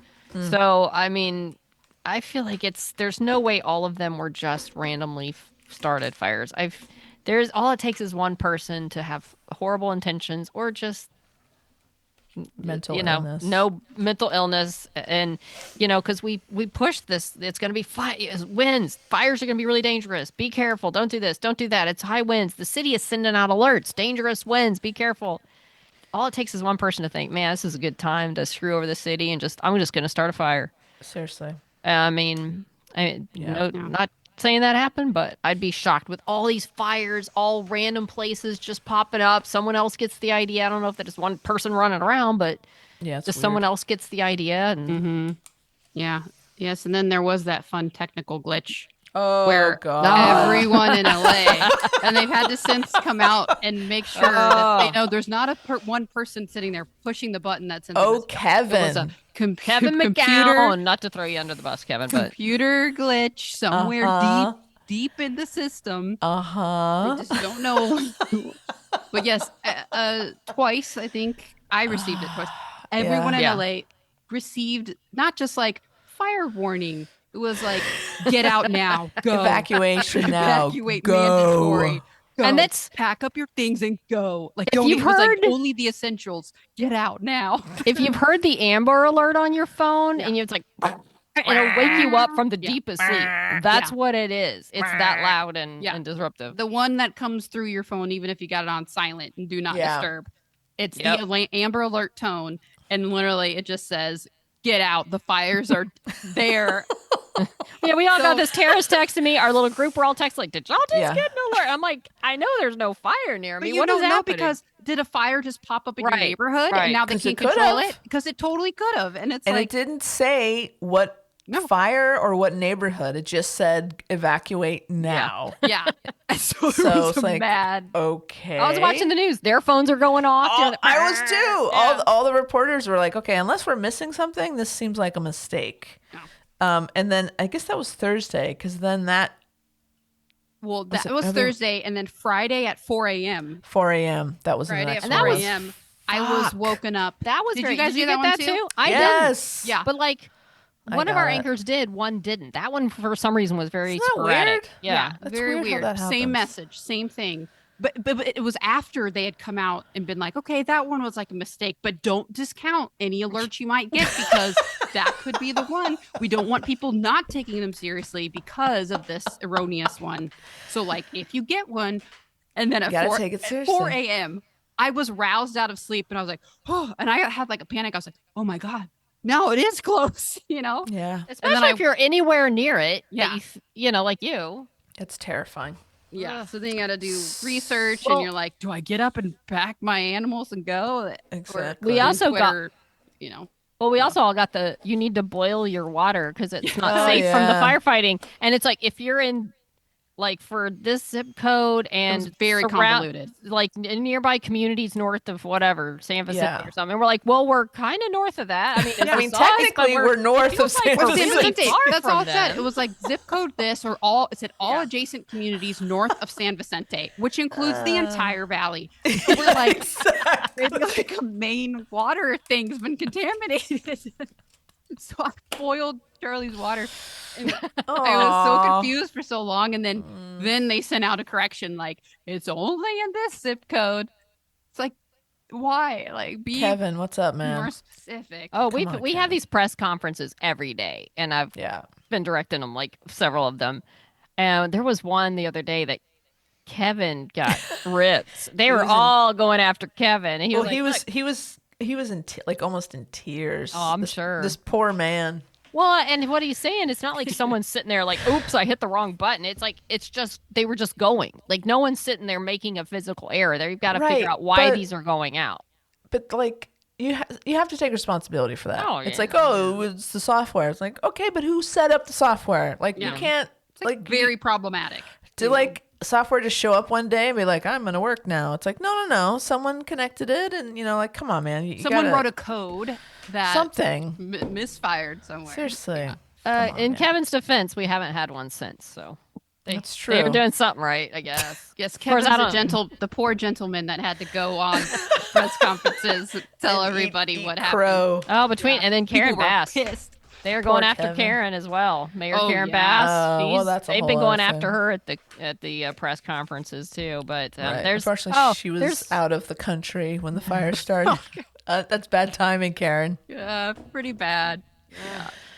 Speaker 1: So, I mean, I feel like there's no way all of them were just randomly started fires. There's all it takes is one person to have horrible intentions or just
Speaker 3: Mental
Speaker 1: you know
Speaker 3: illness.
Speaker 1: no mental illness, and because we pushed this. It's going to be winds, fires are going to be really dangerous, be careful, don't do this, don't do that, it's high winds, the city is sending out alerts, dangerous winds, be careful. All it takes is one person to think, man, this is a good time to screw over the city, and I'm just going to start a fire.
Speaker 3: Seriously.
Speaker 1: I mean,
Speaker 3: Yeah.
Speaker 1: not saying that happened, but I'd be shocked with all these fires, all random places just popping up. Someone else gets the idea. I don't know if that is one person running around, but
Speaker 3: Yeah, it's
Speaker 1: just
Speaker 3: weird.
Speaker 1: someone else gets the idea. And
Speaker 2: Mm-hmm. Yeah. Yes. And then there was that fun technical glitch
Speaker 3: Oh,
Speaker 2: where
Speaker 3: God.
Speaker 2: everyone in LA, and they've had to since come out and make sure that they know there's not one person sitting there pushing the button that's in the
Speaker 3: Oh,
Speaker 2: message. It was a
Speaker 3: Kevin.
Speaker 1: Kevin
Speaker 2: computer
Speaker 1: McGowan, not to throw you under the bus, Kevin, but
Speaker 2: computer glitch somewhere
Speaker 3: Uh-huh.
Speaker 2: deep in the system.
Speaker 3: Uh-huh.
Speaker 2: I just don't know. But yes, twice I think I received it twice. Everyone in
Speaker 1: Yeah.
Speaker 2: LA received not just like fire warning. It was like, get out now, go.
Speaker 3: Evacuation now.
Speaker 2: Evacuate
Speaker 3: Go.
Speaker 2: mandatory. Go.
Speaker 1: And that's-
Speaker 2: pack up your things and go. Like,
Speaker 1: If
Speaker 2: don't
Speaker 1: you've
Speaker 2: it was like
Speaker 1: heard-
Speaker 2: only the essentials. Get out now.
Speaker 1: if you've heard the Amber Alert on your phone
Speaker 2: Yeah.
Speaker 1: and it's like, it'll wake you up from the
Speaker 2: Yeah.
Speaker 1: deepest sleep. That's
Speaker 2: Yeah.
Speaker 1: what it is. It's that loud
Speaker 2: Yeah.
Speaker 1: and disruptive.
Speaker 2: The one that comes through your phone, even if you got it on silent and do not
Speaker 3: Yeah.
Speaker 2: disturb. It's
Speaker 1: Yep.
Speaker 2: the Amber Alert tone, and literally it just says, "Get out! The fires are there."
Speaker 1: Yeah, we all got
Speaker 2: So-
Speaker 1: this terrorist text to me. Our little group, we're all texting like, "Did y'all just
Speaker 3: Yeah.
Speaker 1: get an alert?" I'm like, "I know there's no fire near
Speaker 2: But
Speaker 1: me.
Speaker 2: you
Speaker 1: What is
Speaker 2: don't know
Speaker 1: happening?"
Speaker 2: because did a fire just pop up in
Speaker 1: Right,
Speaker 2: your neighborhood
Speaker 1: right.
Speaker 2: and now they
Speaker 3: 'Cause it
Speaker 2: can't control
Speaker 3: could've.
Speaker 2: it? Because it totally could have, and it's
Speaker 3: And
Speaker 2: like
Speaker 3: it didn't say what
Speaker 2: No.
Speaker 3: fire or what neighborhood. It just said evacuate now.
Speaker 2: yeah. So,
Speaker 3: So
Speaker 2: it was
Speaker 3: it's like,
Speaker 2: mad.
Speaker 3: Okay.
Speaker 1: I was watching the news. Their phones are going off.
Speaker 3: All, I was too.
Speaker 1: Yeah.
Speaker 3: All the reporters were like, okay, unless we're missing something, this seems like a mistake. And then I guess that was Thursday because then that
Speaker 2: Well, that
Speaker 3: it
Speaker 2: was
Speaker 3: ever-
Speaker 2: Thursday, and then Friday at 4 a.m.
Speaker 3: 4 a.m. That was the
Speaker 2: Friday
Speaker 3: next
Speaker 2: at
Speaker 1: And that
Speaker 2: 4
Speaker 1: was-
Speaker 2: a.m. I was
Speaker 3: Fuck.
Speaker 2: woken up.
Speaker 1: That was
Speaker 2: Did
Speaker 1: great.
Speaker 2: you guys
Speaker 1: Did you
Speaker 2: do
Speaker 1: get
Speaker 2: that
Speaker 1: that
Speaker 2: one
Speaker 1: too? I
Speaker 3: Yes.
Speaker 1: did.
Speaker 2: Yeah.
Speaker 1: But like
Speaker 3: I
Speaker 1: one of our
Speaker 3: got it.
Speaker 1: anchors did, one didn't. That one for some reason was very
Speaker 3: Isn't that
Speaker 1: sporadic.
Speaker 3: weird?
Speaker 1: Yeah.
Speaker 3: That's
Speaker 2: very
Speaker 3: weird how
Speaker 2: weird.
Speaker 3: that happens.
Speaker 2: Same message, same thing. But it was after they had come out and been like, okay, that one was like a mistake, but don't discount any alerts you might get because that could be the one. We don't want people not taking them seriously because of this erroneous one. So like if you get one and then at,
Speaker 3: gotta
Speaker 2: 4,
Speaker 3: take it
Speaker 2: at
Speaker 3: seriously.
Speaker 2: 4 a.m., I was roused out of sleep and I was like, oh, and I had like a panic. I was like, oh my God, no, it is close, you know?
Speaker 3: Yeah,
Speaker 1: Especially if you're anywhere near it. that
Speaker 2: Yeah.
Speaker 1: you know, like you.
Speaker 3: it's terrifying.
Speaker 2: Yeah. So then you got to do research
Speaker 1: Well-
Speaker 2: and you're like, do I get up and pack my animals and go?
Speaker 3: Exactly.
Speaker 1: We
Speaker 2: on
Speaker 1: also got-
Speaker 2: Twitter, you know,
Speaker 1: Well, we also all got you need to boil your water because it's not
Speaker 3: Oh,
Speaker 1: safe from the
Speaker 3: yeah.
Speaker 1: firefighting. And it's like if you're in like for this zip code
Speaker 2: it was
Speaker 1: and
Speaker 2: very
Speaker 1: surround-
Speaker 2: convoluted.
Speaker 1: like in nearby communities north of whatever San Vicente
Speaker 3: Yeah.
Speaker 1: or something. And we're like, well, we're kind of north of that. I mean,
Speaker 3: I mean,
Speaker 1: it's us, but
Speaker 3: technically, we're north
Speaker 1: it
Speaker 3: of
Speaker 1: feels like
Speaker 3: San
Speaker 1: we're
Speaker 2: Well, San
Speaker 1: really
Speaker 3: Vicente.
Speaker 2: Vicente,
Speaker 1: far
Speaker 2: that's
Speaker 1: from
Speaker 2: all it said.
Speaker 1: them.
Speaker 2: It was like zip code this or all. It said all
Speaker 1: Yeah.
Speaker 2: adjacent communities north of San Vicente, which includes the entire valley. So we're like, maybe like a main water thing's been contaminated. So I boiled Charlie's water, and I was so
Speaker 3: Aw.
Speaker 2: confused for so long. And then they sent out a correction, like it's only in this zip code. It's like, why? Like, be
Speaker 3: Kevin, what's up, man?
Speaker 2: more specific.
Speaker 1: Oh,
Speaker 3: Come on,
Speaker 1: we have
Speaker 3: Karen.
Speaker 1: these press conferences every day, and I've
Speaker 3: Yeah.
Speaker 1: been directing them, like several of them. And there was one the other day that Kevin got ripped. They were
Speaker 3: was in-
Speaker 1: all going after Kevin, and he
Speaker 3: Well,
Speaker 1: was like,
Speaker 3: he was in like almost in tears.
Speaker 1: Oh, I'm
Speaker 3: This-
Speaker 1: sure.
Speaker 3: This poor man.
Speaker 1: well, and what he's saying, it's not like someone's sitting there like, oops, I hit the wrong button. It's like it's just they were just going. Like no one's sitting there making a physical error. They've got to
Speaker 3: Right,
Speaker 1: figure out why
Speaker 3: but-
Speaker 1: these are going out.
Speaker 3: But like you have to take responsibility for that.
Speaker 1: Oh,
Speaker 3: It's
Speaker 1: yeah.
Speaker 3: like, oh, it's the software. It's like, okay, but who set up the software? Like
Speaker 2: Yeah.
Speaker 3: you can't
Speaker 2: It's like very problematic.
Speaker 3: do like software just show up one day and be like, I'm gonna work now. It's like, no. Someone connected it, and like, come on, man. You
Speaker 2: Someone
Speaker 3: gotta-
Speaker 2: wrote a code that
Speaker 3: something.
Speaker 2: misfired somewhere.
Speaker 3: Seriously.
Speaker 2: Yeah.
Speaker 3: Come on,
Speaker 1: In
Speaker 3: man.
Speaker 1: Kevin's defense, we haven't had one since, so
Speaker 3: That's
Speaker 1: they were
Speaker 3: true.
Speaker 1: doing something right, I guess.
Speaker 2: Yes,
Speaker 1: course,
Speaker 2: Kevin's
Speaker 1: I don't-
Speaker 2: the poor gentleman that had to go on press conferences and tell
Speaker 3: And
Speaker 2: everybody
Speaker 3: eat
Speaker 2: what happened.
Speaker 3: crow.
Speaker 1: Oh, between
Speaker 2: Yeah.
Speaker 1: and then Karen
Speaker 2: People were
Speaker 1: Bass.
Speaker 2: pissed.
Speaker 1: They're
Speaker 3: Poor
Speaker 1: going after
Speaker 3: Kevin.
Speaker 1: Karen as well. Mayor
Speaker 2: Oh,
Speaker 1: Karen
Speaker 2: yeah.
Speaker 1: Bass.
Speaker 3: Well, that's a
Speaker 1: they've
Speaker 3: whole
Speaker 1: been going
Speaker 3: other
Speaker 1: after
Speaker 3: thing.
Speaker 1: her at the press conferences too. But
Speaker 3: Right.
Speaker 1: there's
Speaker 3: Unfortunately, she was
Speaker 1: there's
Speaker 3: out of the country when the fire started. That's bad timing, Karen.
Speaker 2: Yeah, pretty bad.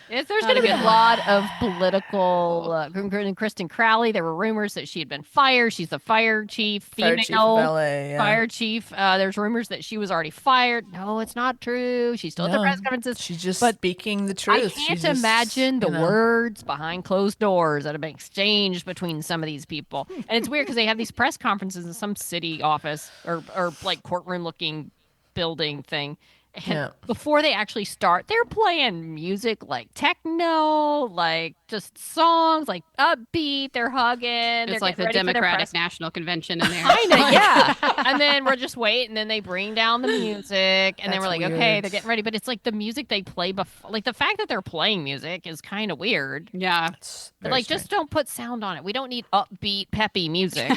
Speaker 1: there's
Speaker 2: Not
Speaker 1: going
Speaker 2: a
Speaker 1: to be a
Speaker 2: good
Speaker 1: lot of political. Kristen Crowley. There were rumors that she had been fired. She's the fire chief,
Speaker 3: Fire
Speaker 1: female
Speaker 3: chief of LA. Yeah.
Speaker 1: fire chief. There's rumors that she was already fired. No, it's not true. She's still at the
Speaker 3: No,
Speaker 1: press conferences.
Speaker 3: She's just
Speaker 1: but
Speaker 3: speaking the
Speaker 1: I
Speaker 3: truth.
Speaker 1: can't
Speaker 3: She's just,
Speaker 1: imagine the
Speaker 3: you know.
Speaker 1: words behind closed doors that have been exchanged between some of these people. And it's weird because they have these press conferences in some city office or like courtroom looking building thing. And
Speaker 3: Yeah.
Speaker 1: before they actually start, they're playing music like techno, like just songs, like upbeat. They're hugging. They're
Speaker 2: It's like the
Speaker 1: getting ready for their
Speaker 2: Democratic
Speaker 1: press
Speaker 2: National Convention in there.
Speaker 1: Kinda, yeah. And then we're just waiting, and then they bring down the music, and then
Speaker 3: That's
Speaker 1: we're like, okay,
Speaker 3: weird.
Speaker 1: they're getting ready. But it's like the music they play before, like the fact that they're playing music is kind of weird.
Speaker 2: Yeah.
Speaker 3: It's
Speaker 1: But
Speaker 3: very
Speaker 1: like, just
Speaker 3: strange.
Speaker 1: don't put sound on it. We don't need upbeat, peppy music.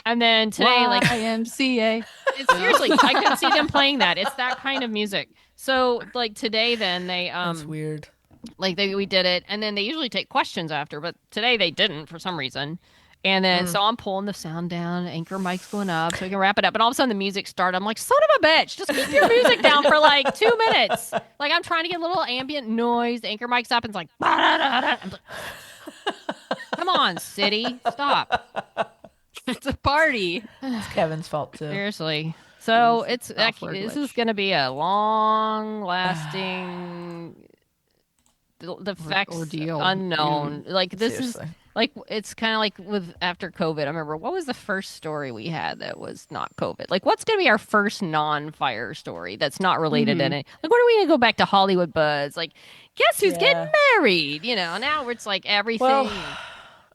Speaker 1: And then today, like,
Speaker 2: YMCA.
Speaker 1: it's seriously, I could see them playing that. It's that kind of music. So like today, then they
Speaker 3: That's weird.
Speaker 1: like we did it, and then they usually take questions after, but today they didn't for some reason. And then so I'm pulling the sound down, anchor mic's going up so we can wrap it up. And all of a sudden the music started. I'm like, son of a bitch, just keep your music down for like 2 minutes. Like I'm trying to get a little ambient noise. The anchor mic's up and it's like, ba-da-da-da. I'm like, come on, city, stop.
Speaker 2: It's a party.
Speaker 3: It's Kevin's fault too.
Speaker 1: Seriously. So it's
Speaker 2: software
Speaker 1: this
Speaker 2: glitch.
Speaker 1: is going to be a long lasting the effects
Speaker 2: ordeal.
Speaker 1: unknown. Like this
Speaker 3: Seriously.
Speaker 1: is like it's kind of like with after COVID. I remember what was the first story we had that was not COVID. Like what's going to be our first non-fire story that's not related in it? Like when are we going to go back to Hollywood Buzz? Like guess who's getting married? You know, now it's like everything.
Speaker 3: Well,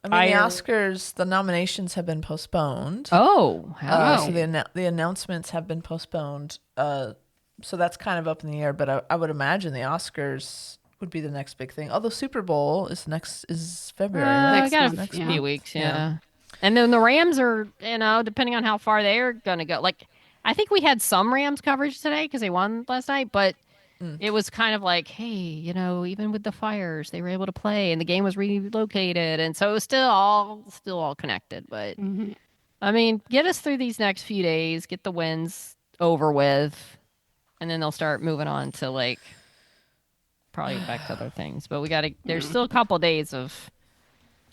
Speaker 3: I mean, the
Speaker 1: I-
Speaker 3: Oscars, the nominations have been postponed.
Speaker 1: Oh, how?
Speaker 3: So the announcements have been postponed. So that's kind of up in the air. But I would imagine the Oscars would be the next big thing. Although Super Bowl is February. right?
Speaker 1: I
Speaker 2: Next
Speaker 1: got
Speaker 2: month,
Speaker 1: a
Speaker 2: yeah.
Speaker 1: few weeks,
Speaker 3: Yeah.
Speaker 1: yeah. And then the Rams are, you know, depending on how far they're gonna go. Like, I think we had some Rams coverage today because they won last night, but it was kind of like, hey, you know, even with the fires, they were able to play, and the game was relocated, and so it was still all connected. But I mean, get us through these next few days, get the wins over with, and then they'll start moving on to like probably back to other things. But we got to. There's still a couple days of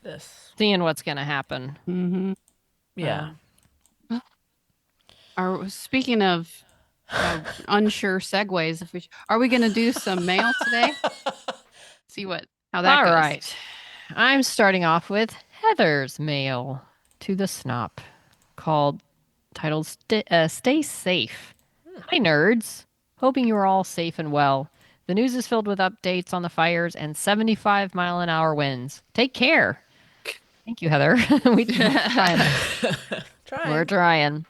Speaker 3: This.
Speaker 1: seeing what's going to happen.
Speaker 2: Mm-hmm.
Speaker 3: Yeah.
Speaker 2: Speaking of unsure segues, are we going to do some mail today? See how that
Speaker 1: All
Speaker 2: goes.
Speaker 1: right. I'm starting off with Heather's mail to the Snop titled Stay Safe. Hi, nerds. Hoping you are all safe and well. The news is filled with updates on the fires and 75-mile-an-hour winds. Take care. Thank you, Heather. We're trying.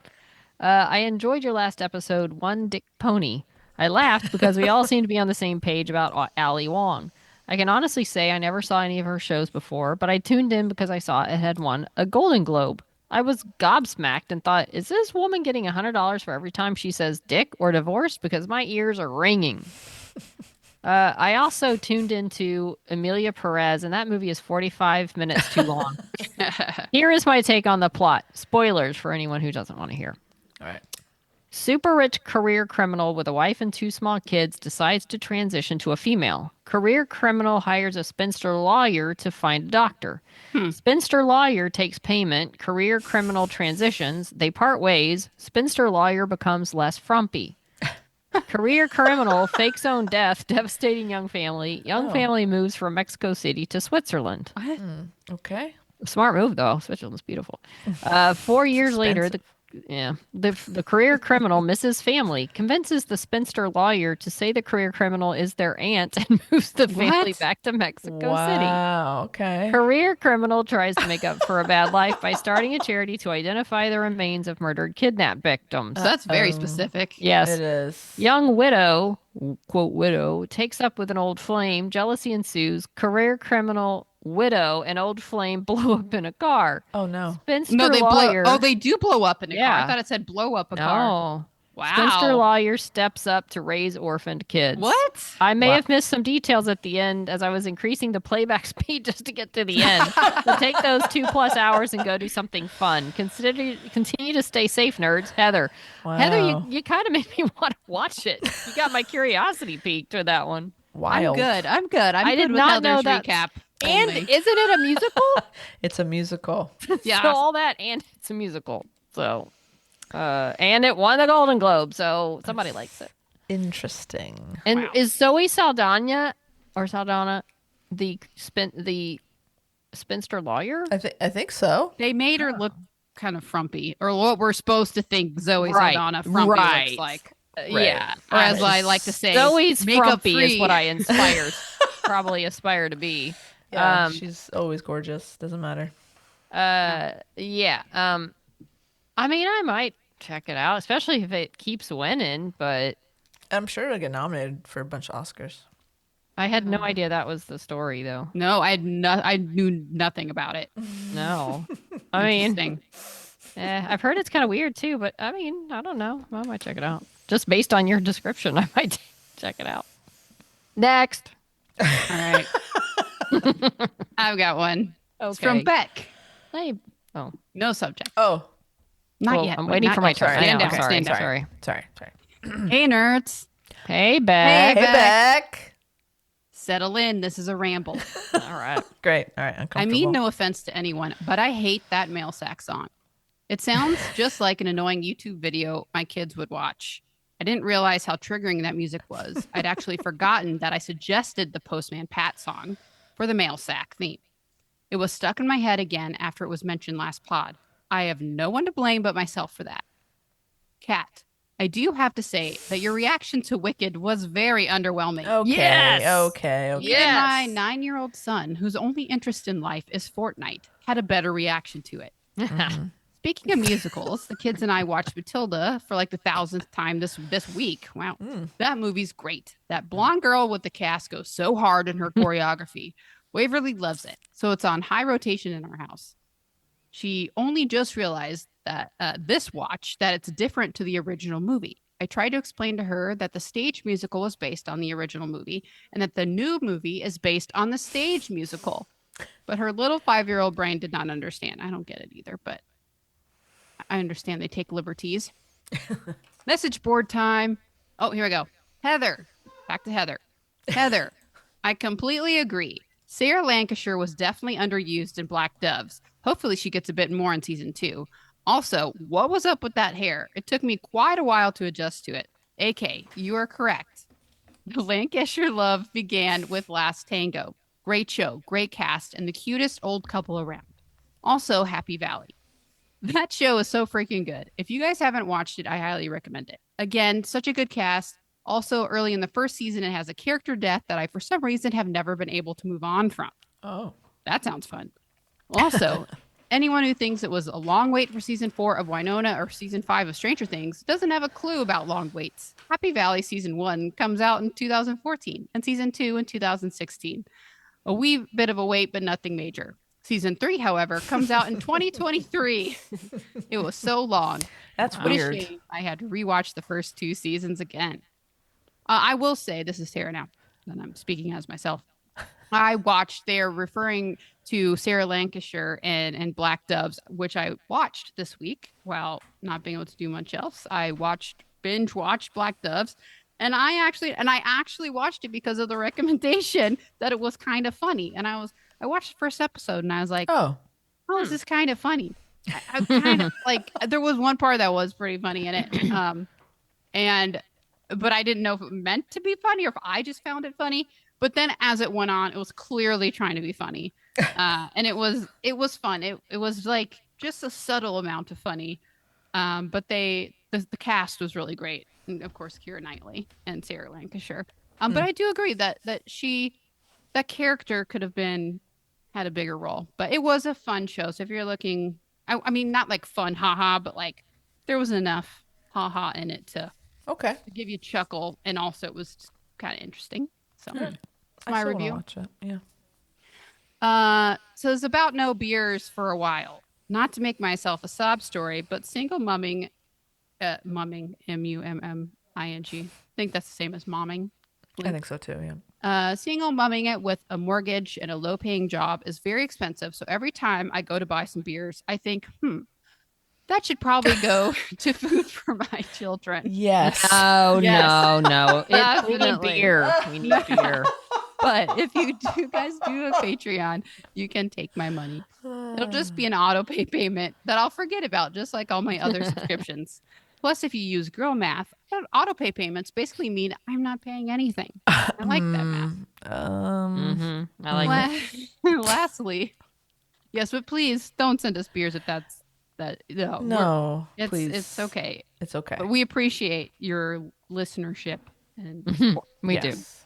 Speaker 1: I enjoyed your last episode, One Dick Pony. I laughed because we all seem to be on the same page about Ali Wong. I can honestly say I never saw any of her shows before, but I tuned in because I saw it had won a Golden Globe. I was gobsmacked and thought, is this woman getting $100 for every time she says dick or divorce? Because my ears are ringing. I also tuned into Emilia Perez, and that movie is 45 minutes too long. Here is my take on the plot. Spoilers for anyone who doesn't want to hear.
Speaker 3: All right.
Speaker 1: Super rich career criminal with a wife and 2 small kids decides to transition to a female. Career criminal hires a spinster lawyer to find a doctor. Spinster lawyer takes payment. Career criminal transitions. They part ways. Spinster lawyer becomes less frumpy. Career criminal fakes own death. Devastating young family. Young family moves from Mexico City to Switzerland.
Speaker 3: Okay.
Speaker 1: Smart move though. Switzerland's beautiful. 4 years later, the career criminal misses family, convinces the spinster lawyer to say the career criminal is their aunt, and moves the family back to Mexico City.
Speaker 3: Wow. Okay.
Speaker 1: Career criminal tries to make up for a bad life by starting a charity to identify the remains of murdered kidnap victims.
Speaker 2: So that's very specific.
Speaker 1: Yes.
Speaker 3: It is.
Speaker 1: Young widow, quote, widow, takes up with an old flame. Jealousy ensues. Career criminal widow and old flame blow up in a car.
Speaker 3: Oh no.
Speaker 1: Spinster
Speaker 2: No, they
Speaker 1: lawyer.
Speaker 2: blow. Oh, they do blow up in a car.
Speaker 1: Yeah.
Speaker 2: I thought it said blow up a car.
Speaker 1: No. Spinster
Speaker 2: Wow.
Speaker 1: lawyer steps up to raise orphaned kids.
Speaker 2: What?
Speaker 1: I may
Speaker 3: Wow.
Speaker 1: have missed some details at the end as I was increasing the playback speed just to get to the end. So take those 2+ hours and go do something fun. Continue to stay safe, nerds. Heather. Heather,
Speaker 3: Wow.
Speaker 1: you kind of made me want to watch it. You got my curiosity piqued with that one.
Speaker 3: Wild.
Speaker 2: I'm good. I'm
Speaker 1: I
Speaker 2: good
Speaker 1: did
Speaker 2: with
Speaker 1: not know
Speaker 2: Heather's
Speaker 1: that.
Speaker 2: recap.
Speaker 1: And
Speaker 2: only.
Speaker 1: isn't it a musical?
Speaker 3: It's a musical.
Speaker 2: Yeah.
Speaker 1: So all that and it's a musical. So and it won the Golden Globe, so somebody likes it.
Speaker 3: Interesting.
Speaker 1: And
Speaker 2: Wow.
Speaker 1: is Zoe Saldana the spinster lawyer?
Speaker 3: I think so.
Speaker 2: They made her look kind of frumpy, or what we're supposed to think Zoe
Speaker 1: Right,
Speaker 2: Saldana frumpy
Speaker 1: right.
Speaker 2: looks like.
Speaker 1: Yeah.
Speaker 2: Or as I like to say,
Speaker 1: Zoe's
Speaker 2: makeup
Speaker 1: frumpy
Speaker 2: free.
Speaker 1: is what I probably aspire to be.
Speaker 3: Yeah, she's always gorgeous. Doesn't matter.
Speaker 1: Yeah. I mean, I might check it out, especially if it keeps winning, but
Speaker 3: I'm sure it'll get nominated for a bunch of Oscars.
Speaker 1: I had no idea that was the story though.
Speaker 2: No, I knew nothing about it.
Speaker 1: No. I mean,
Speaker 2: Interesting.
Speaker 1: I've heard it's kind of weird too, but I mean, I don't know. I might check it out. Just based on your description, I might check it out. Next.
Speaker 2: All right. I've got one.
Speaker 1: Okay.
Speaker 2: It's from Beck.
Speaker 1: Hey.
Speaker 2: No subject.
Speaker 3: Oh,
Speaker 2: Not
Speaker 1: Well,
Speaker 2: yet.
Speaker 1: I'm
Speaker 2: Wait,
Speaker 1: waiting
Speaker 2: not
Speaker 1: for my
Speaker 2: yet.
Speaker 1: turn. I
Speaker 2: Stand
Speaker 1: know,
Speaker 2: down.
Speaker 1: sorry,
Speaker 2: Stand down.
Speaker 1: sorry.
Speaker 3: sorry.
Speaker 2: Hey, nerds.
Speaker 1: Hey, Beck.
Speaker 3: Hey,
Speaker 2: Beck.
Speaker 3: Beck.
Speaker 2: Settle in. This is a ramble.
Speaker 1: All right.
Speaker 3: Great. All right. Uncomfortable.
Speaker 2: I mean no offense to anyone, but I hate that male sax song. It sounds just like an annoying YouTube video my kids would watch. I didn't realize how triggering that music was. I'd actually forgotten that I suggested the Postman Pat song for the male sax theme. It was stuck in my head again after it was mentioned last pod. I have no one to blame but myself for that. Kat, I do have to say that your reaction to Wicked was very underwhelming.
Speaker 3: Okay.
Speaker 1: Yes!
Speaker 3: Okay.
Speaker 2: Even
Speaker 1: Yes!
Speaker 2: my 9-year-old son, whose only interest in life is Fortnite, had a better reaction to it. Speaking of musicals, the kids and I watched Matilda for like the 1000th time this week. Wow, that movie's great. That blonde girl with the cast goes so hard in her choreography. Waverly loves it, so it's on high rotation in our house. She only just realized that this watch that it's different to the original movie. I tried to explain to her that the stage musical is based on the original movie and that the new movie is based on the stage musical. But her little 5-year-old brain did not understand. I don't get it either, but I understand they take liberties. Message board time. Oh, here we go. Heather. Back to Heather. Heather, I completely agree. Sarah Lancashire was definitely underused in Black Doves. Hopefully she gets a bit more in season 2. Also, what was up with that hair? It took me quite a while to adjust to it. AK, you are correct. The Lancashire love began with Last Tango. Great show, great cast, and the cutest old couple around. Also, Happy Valley. That show is so freaking good. If you guys haven't watched it, I highly recommend it. Again, such a good cast. Also, early in the first season, it has a character death that I, for some reason, have never been able to move on from.
Speaker 3: Oh.
Speaker 2: That sounds fun. Also, anyone who thinks it was a long wait for season 4 of Winona or season 5 of Stranger Things doesn't have a clue about long waits. Happy Valley season 1 comes out in 2014 and season 2 in 2016. A wee bit of a wait, but nothing major. Season 3, however, comes out in 2023. It was so long.
Speaker 3: That's
Speaker 2: What a
Speaker 3: weird.
Speaker 2: shame. I had to rewatch the first 2 seasons again. I will say, this is Sarah now, and I'm speaking as myself. I watched, they're referring to Sarah Lancashire and Black Doves, which I watched this week while not being able to do much else. I binge watched Black Doves, and I actually watched it because of the recommendation that it was kind of funny. And I watched the first episode and I was like,
Speaker 3: Oh.
Speaker 2: is this kind of funny? I kind of like, there was one part that was pretty funny in it. But I didn't know if it meant to be funny or if I just found it funny. But then as it went on, it was clearly trying to be funny. And it was fun. It was like just a subtle amount of funny. But the cast was really great. And of course, Keira Knightley and Sarah Lancashire. But I do agree that that character could have had a bigger role. But it was a fun show. So if you're looking, I mean, not like fun, haha, but like there was enough haha in it to
Speaker 3: Okay.
Speaker 2: give you a chuckle, and also it was kind of interesting. So
Speaker 3: I
Speaker 2: my
Speaker 3: still wanna
Speaker 2: review.
Speaker 3: Watch it. Yeah.
Speaker 2: So it's about no beers for a while. Not to make myself a sob story, but single mumming mumming, mumming. I think that's the same as momming.
Speaker 3: I think so too. Yeah.
Speaker 2: Single mumming it with a mortgage and a low-paying job is very expensive. So every time I go to buy some beers, I think, that should probably go to food for my children.
Speaker 3: Yes.
Speaker 1: Oh
Speaker 2: Yes.
Speaker 1: no. We need
Speaker 2: Definitely.
Speaker 1: beer. We need beer.
Speaker 2: But if you guys do a Patreon, you can take my money. It'll just be an auto pay payment that I'll forget about, just like all my other subscriptions. Plus, if you use girl math, auto pay payments basically mean I'm not paying anything. I like that math.
Speaker 1: I like it.
Speaker 2: Lastly, yes, but please don't send us beers if that's that.
Speaker 3: No, please.
Speaker 2: It's okay.
Speaker 3: It's okay.
Speaker 2: But we appreciate your listenership and support.
Speaker 1: We do.
Speaker 3: Yes.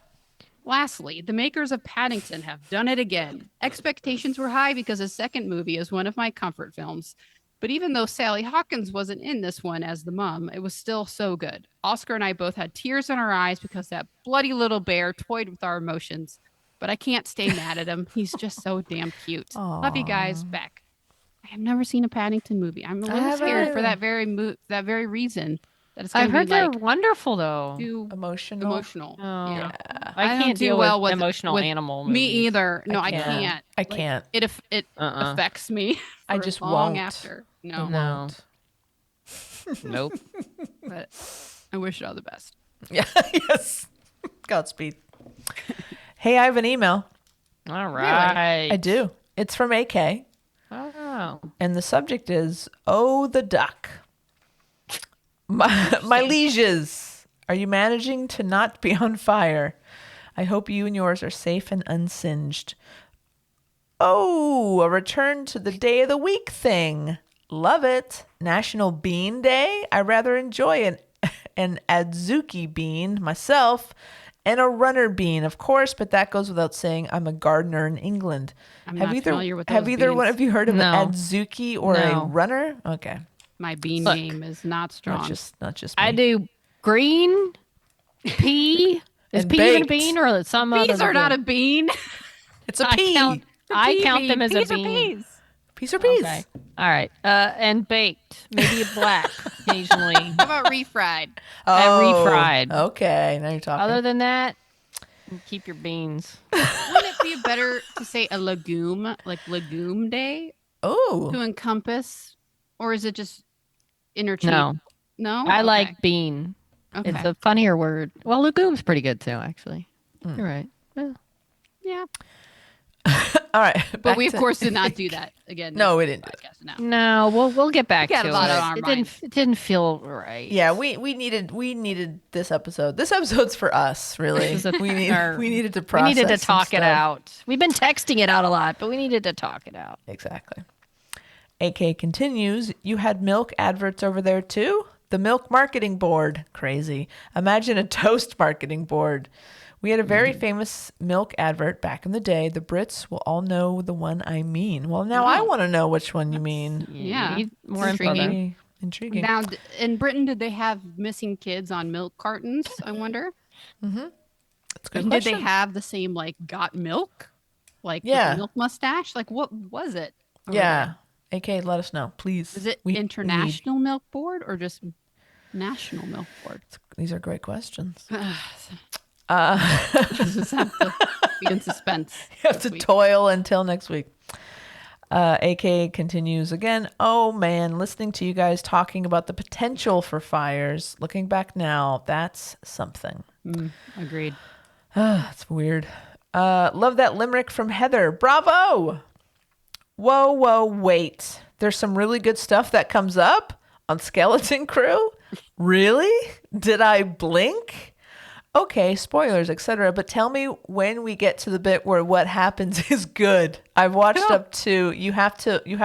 Speaker 2: Lastly, the makers of Paddington have done it again. Expectations were high because the second movie is one of my comfort films. But even though Sally Hawkins wasn't in this one as the mum, it was still so good. Oscar and I both had tears in our eyes because that bloody little bear toyed with our emotions. But I can't stay mad at him. He's just so damn cute. Love you guys. Beck. I have never seen a Paddington movie. I'm a little scared for that very reason. That it's
Speaker 1: I've
Speaker 2: gonna
Speaker 1: heard
Speaker 2: be
Speaker 1: they're
Speaker 2: like
Speaker 1: wonderful though.
Speaker 2: too
Speaker 3: Emotional.
Speaker 2: emotional.
Speaker 1: Oh.
Speaker 2: Yeah.
Speaker 1: I
Speaker 2: don't
Speaker 1: can't
Speaker 2: do
Speaker 1: deal
Speaker 2: well
Speaker 1: with
Speaker 2: with
Speaker 1: emotional
Speaker 2: with
Speaker 1: animal
Speaker 2: Me
Speaker 1: movies.
Speaker 2: either. No, I
Speaker 3: can't.
Speaker 2: can't.
Speaker 3: I
Speaker 2: Like,
Speaker 3: can't.
Speaker 2: It affects me.
Speaker 3: I
Speaker 2: for
Speaker 3: just
Speaker 2: long
Speaker 3: won't.
Speaker 2: after. No,
Speaker 1: No. Nope.
Speaker 2: but I wish you all the best.
Speaker 3: Yeah. Yes. Godspeed. Hey, I have an email.
Speaker 1: All right.
Speaker 3: I do. It's from AK,
Speaker 1: Oh.
Speaker 3: and the subject is "Oh, the duck." My lieges, are you managing to not be on fire? I hope you and yours are safe and unsinged. Oh, a return to the day of the week thing. Love it. National Bean Day. I rather enjoy an adzuki bean myself, and a runner bean, of course, but that goes without saying. I'm a gardener in England.
Speaker 2: I'm not familiar with
Speaker 3: Have
Speaker 2: those
Speaker 3: either one
Speaker 2: beans.
Speaker 3: of you heard of
Speaker 1: No.
Speaker 3: an adzuki or a
Speaker 1: No.
Speaker 3: runner? Okay,
Speaker 2: My bean
Speaker 1: Look,
Speaker 2: game is not strong.
Speaker 3: not just me.
Speaker 1: I do green pea. Is
Speaker 3: And
Speaker 1: pea even a
Speaker 3: baked.
Speaker 1: bean or some other?
Speaker 2: Peas are not a bean.
Speaker 3: It's a
Speaker 1: I
Speaker 3: pea.
Speaker 1: count- I count them as a
Speaker 2: Peas are
Speaker 1: bean.
Speaker 2: peas.
Speaker 3: Peas or peas.
Speaker 1: Okay. All right. And baked, maybe a black occasionally.
Speaker 2: How about refried?
Speaker 1: refried.
Speaker 3: Okay, now you're talking.
Speaker 1: Other than that, keep your beans.
Speaker 2: Wouldn't it be better to say a legume, like legume day,
Speaker 3: oh,
Speaker 2: to encompass, or is it just interchangeable?
Speaker 1: No,
Speaker 2: No,
Speaker 1: I
Speaker 2: Okay.
Speaker 1: like bean.
Speaker 2: Okay.
Speaker 1: It's a funnier word. Well, legume's pretty good too, actually. You're right. Yeah.
Speaker 2: yeah,
Speaker 3: all right.
Speaker 2: but
Speaker 3: back
Speaker 2: we of
Speaker 3: to-
Speaker 2: course did not do that again.
Speaker 3: No,
Speaker 2: this
Speaker 3: we didn't do
Speaker 2: podcast, No.
Speaker 1: No, we'll get back
Speaker 2: We got
Speaker 1: to
Speaker 2: a lot
Speaker 1: it.
Speaker 2: on our
Speaker 1: It
Speaker 2: minds.
Speaker 1: didn't feel right.
Speaker 3: Yeah, we needed this episode. This episode's for us, really.
Speaker 1: This is a-
Speaker 3: we needed to
Speaker 1: We
Speaker 3: process.
Speaker 1: needed to
Speaker 3: some
Speaker 1: talk it
Speaker 3: stuff.
Speaker 1: out. We've been texting it out a lot, but we needed to talk it out.
Speaker 3: Exactly. AK continues, you had milk adverts over there too? The milk marketing board. Crazy. Imagine a toast marketing board. We had a very famous milk advert back in the day. The Brits will all know the one I mean. Well, now I want to know which one you mean.
Speaker 2: Yeah.
Speaker 1: You need more
Speaker 2: It's
Speaker 1: info.
Speaker 2: intriguing.
Speaker 1: there.
Speaker 3: Very intriguing.
Speaker 2: Now, in Britain, did they have missing kids on milk cartons? I wonder.
Speaker 3: That's a good
Speaker 2: And did they
Speaker 3: question.
Speaker 2: have the same like got milk, like with
Speaker 3: Yeah.
Speaker 2: the milk mustache? Like what was it? over
Speaker 3: Yeah. AK, let us know, please.
Speaker 2: there? Is it
Speaker 3: We need-
Speaker 2: International Milk Board or just National Milk Board?
Speaker 3: These are great questions.
Speaker 2: Just have to be in suspense.
Speaker 3: You have
Speaker 2: this
Speaker 3: to
Speaker 2: week.
Speaker 3: toil until next week. AK continues again. Oh man, listening to you guys talking about the potential for fires. Looking back now, that's something.
Speaker 2: Agreed.
Speaker 3: That's weird. Love that limerick from Heather. Bravo. Whoa, wait. There's some really good stuff that comes up on Skeleton Crew? Really? Did I blink? Okay, spoilers, etc. But tell me when we get to the bit where what happens is good. I've watched up to you have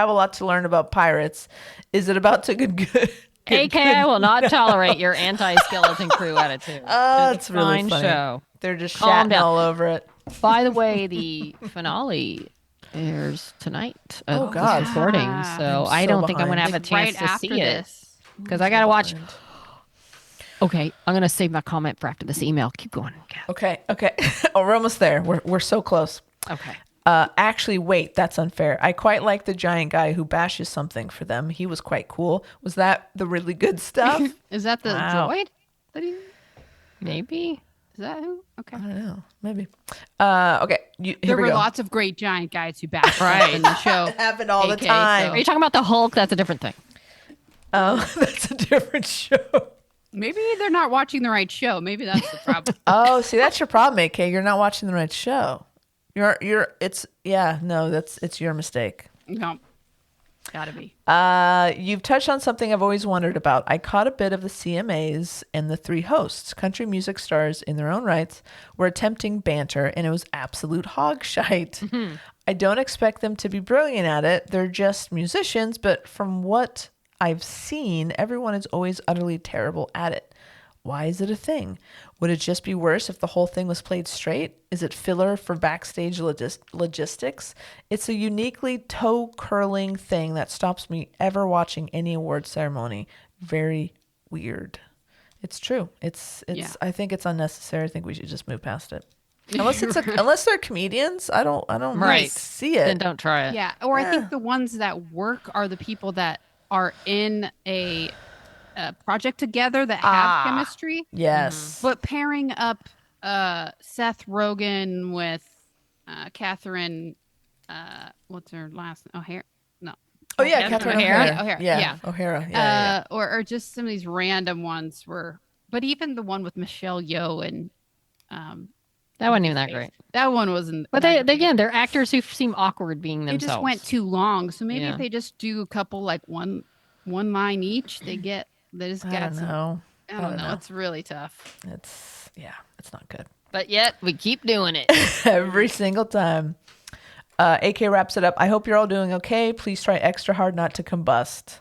Speaker 3: a lot to learn about pirates. Is it about to get good?
Speaker 1: AK, I will not tolerate your anti-skeleton crew attitude.
Speaker 3: Oh,
Speaker 1: It's
Speaker 3: it's
Speaker 1: a
Speaker 3: really
Speaker 1: fine
Speaker 3: funny.
Speaker 1: show.
Speaker 3: They're just
Speaker 1: Calm
Speaker 3: shatting
Speaker 1: down.
Speaker 3: all over it.
Speaker 1: By the way, the finale airs tonight.
Speaker 3: Oh, God.
Speaker 1: Recording.
Speaker 2: Yeah.
Speaker 1: So
Speaker 3: I'm
Speaker 1: I
Speaker 3: so
Speaker 1: don't think I'm
Speaker 3: behind.
Speaker 1: gonna have a chance
Speaker 2: right
Speaker 1: to
Speaker 2: after
Speaker 1: see it
Speaker 2: this.
Speaker 1: because I gotta watch. Okay, I'm gonna save my comment for after this email. Keep going. Kat.
Speaker 3: Okay. Oh, we're almost there. We're so close.
Speaker 1: Okay.
Speaker 3: Actually, wait, that's unfair. I quite like the giant guy who bashes something for them. He was quite cool. Was that the really good stuff?
Speaker 2: Is that the
Speaker 3: Wow.
Speaker 2: droid? That he, is
Speaker 1: Maybe.
Speaker 2: that who? Okay.
Speaker 3: I don't know. Maybe. Okay. Here
Speaker 2: There
Speaker 3: we
Speaker 2: were
Speaker 3: go.
Speaker 2: lots of great giant guys who backed
Speaker 1: Right.
Speaker 2: in the show.
Speaker 3: It happened all the
Speaker 2: AK,
Speaker 3: time.
Speaker 1: Are you talking about the Hulk? That's a different thing.
Speaker 3: Oh, that's a different show.
Speaker 2: Maybe they're not watching the right show. Maybe that's the problem.
Speaker 3: Oh, see, that's your problem, AK. You're not watching the right show. It's your mistake.
Speaker 2: No, gotta be.
Speaker 3: You've touched on something I've always wondered about. I caught a bit of the CMAs, and the three hosts, country music stars in their own rights, were attempting banter, and it was absolute hog shite. I don't expect them to be brilliant at it. They're just musicians, but from what I've seen, everyone is always utterly terrible at it. Why is it a thing? Would it just be worse if the whole thing was played straight? Is it filler for backstage logistics? It's a uniquely toe-curling thing that stops me ever watching any award ceremony. Very weird. It's true. It's.
Speaker 2: Yeah.
Speaker 3: I think it's unnecessary. I think we should just move past it. Unless they're comedians, I don't really
Speaker 1: Right.
Speaker 3: see it.
Speaker 1: Then don't try it.
Speaker 2: Yeah, or I think the ones that work are the people that are in a project together that have chemistry.
Speaker 3: Yes.
Speaker 2: But pairing up Seth Rogen with Catherine, what's her last? O'Hara? No.
Speaker 3: Oh yeah,
Speaker 1: Catherine
Speaker 3: Catherine
Speaker 1: O'Hara?
Speaker 3: O'Hara.
Speaker 2: O'Hara,
Speaker 3: Yeah,
Speaker 2: yeah.
Speaker 3: O'Hara. Yeah.
Speaker 2: Or just some of these random ones were. But even the one with Michelle Yeoh and
Speaker 1: That wasn't even that great.
Speaker 2: that one wasn't.
Speaker 1: But again, they're actors who seem awkward being
Speaker 2: they
Speaker 1: themselves.
Speaker 2: just went too long. So maybe
Speaker 1: Yeah.
Speaker 2: if they just do a couple like one line each, they just
Speaker 3: I
Speaker 2: got
Speaker 3: don't
Speaker 2: some.
Speaker 3: know.
Speaker 2: I don't know. It's really tough.
Speaker 3: It's not good.
Speaker 1: But yet we keep doing it.
Speaker 3: Every single time. AK wraps it up. I hope you're all doing okay. Please try extra hard not to combust.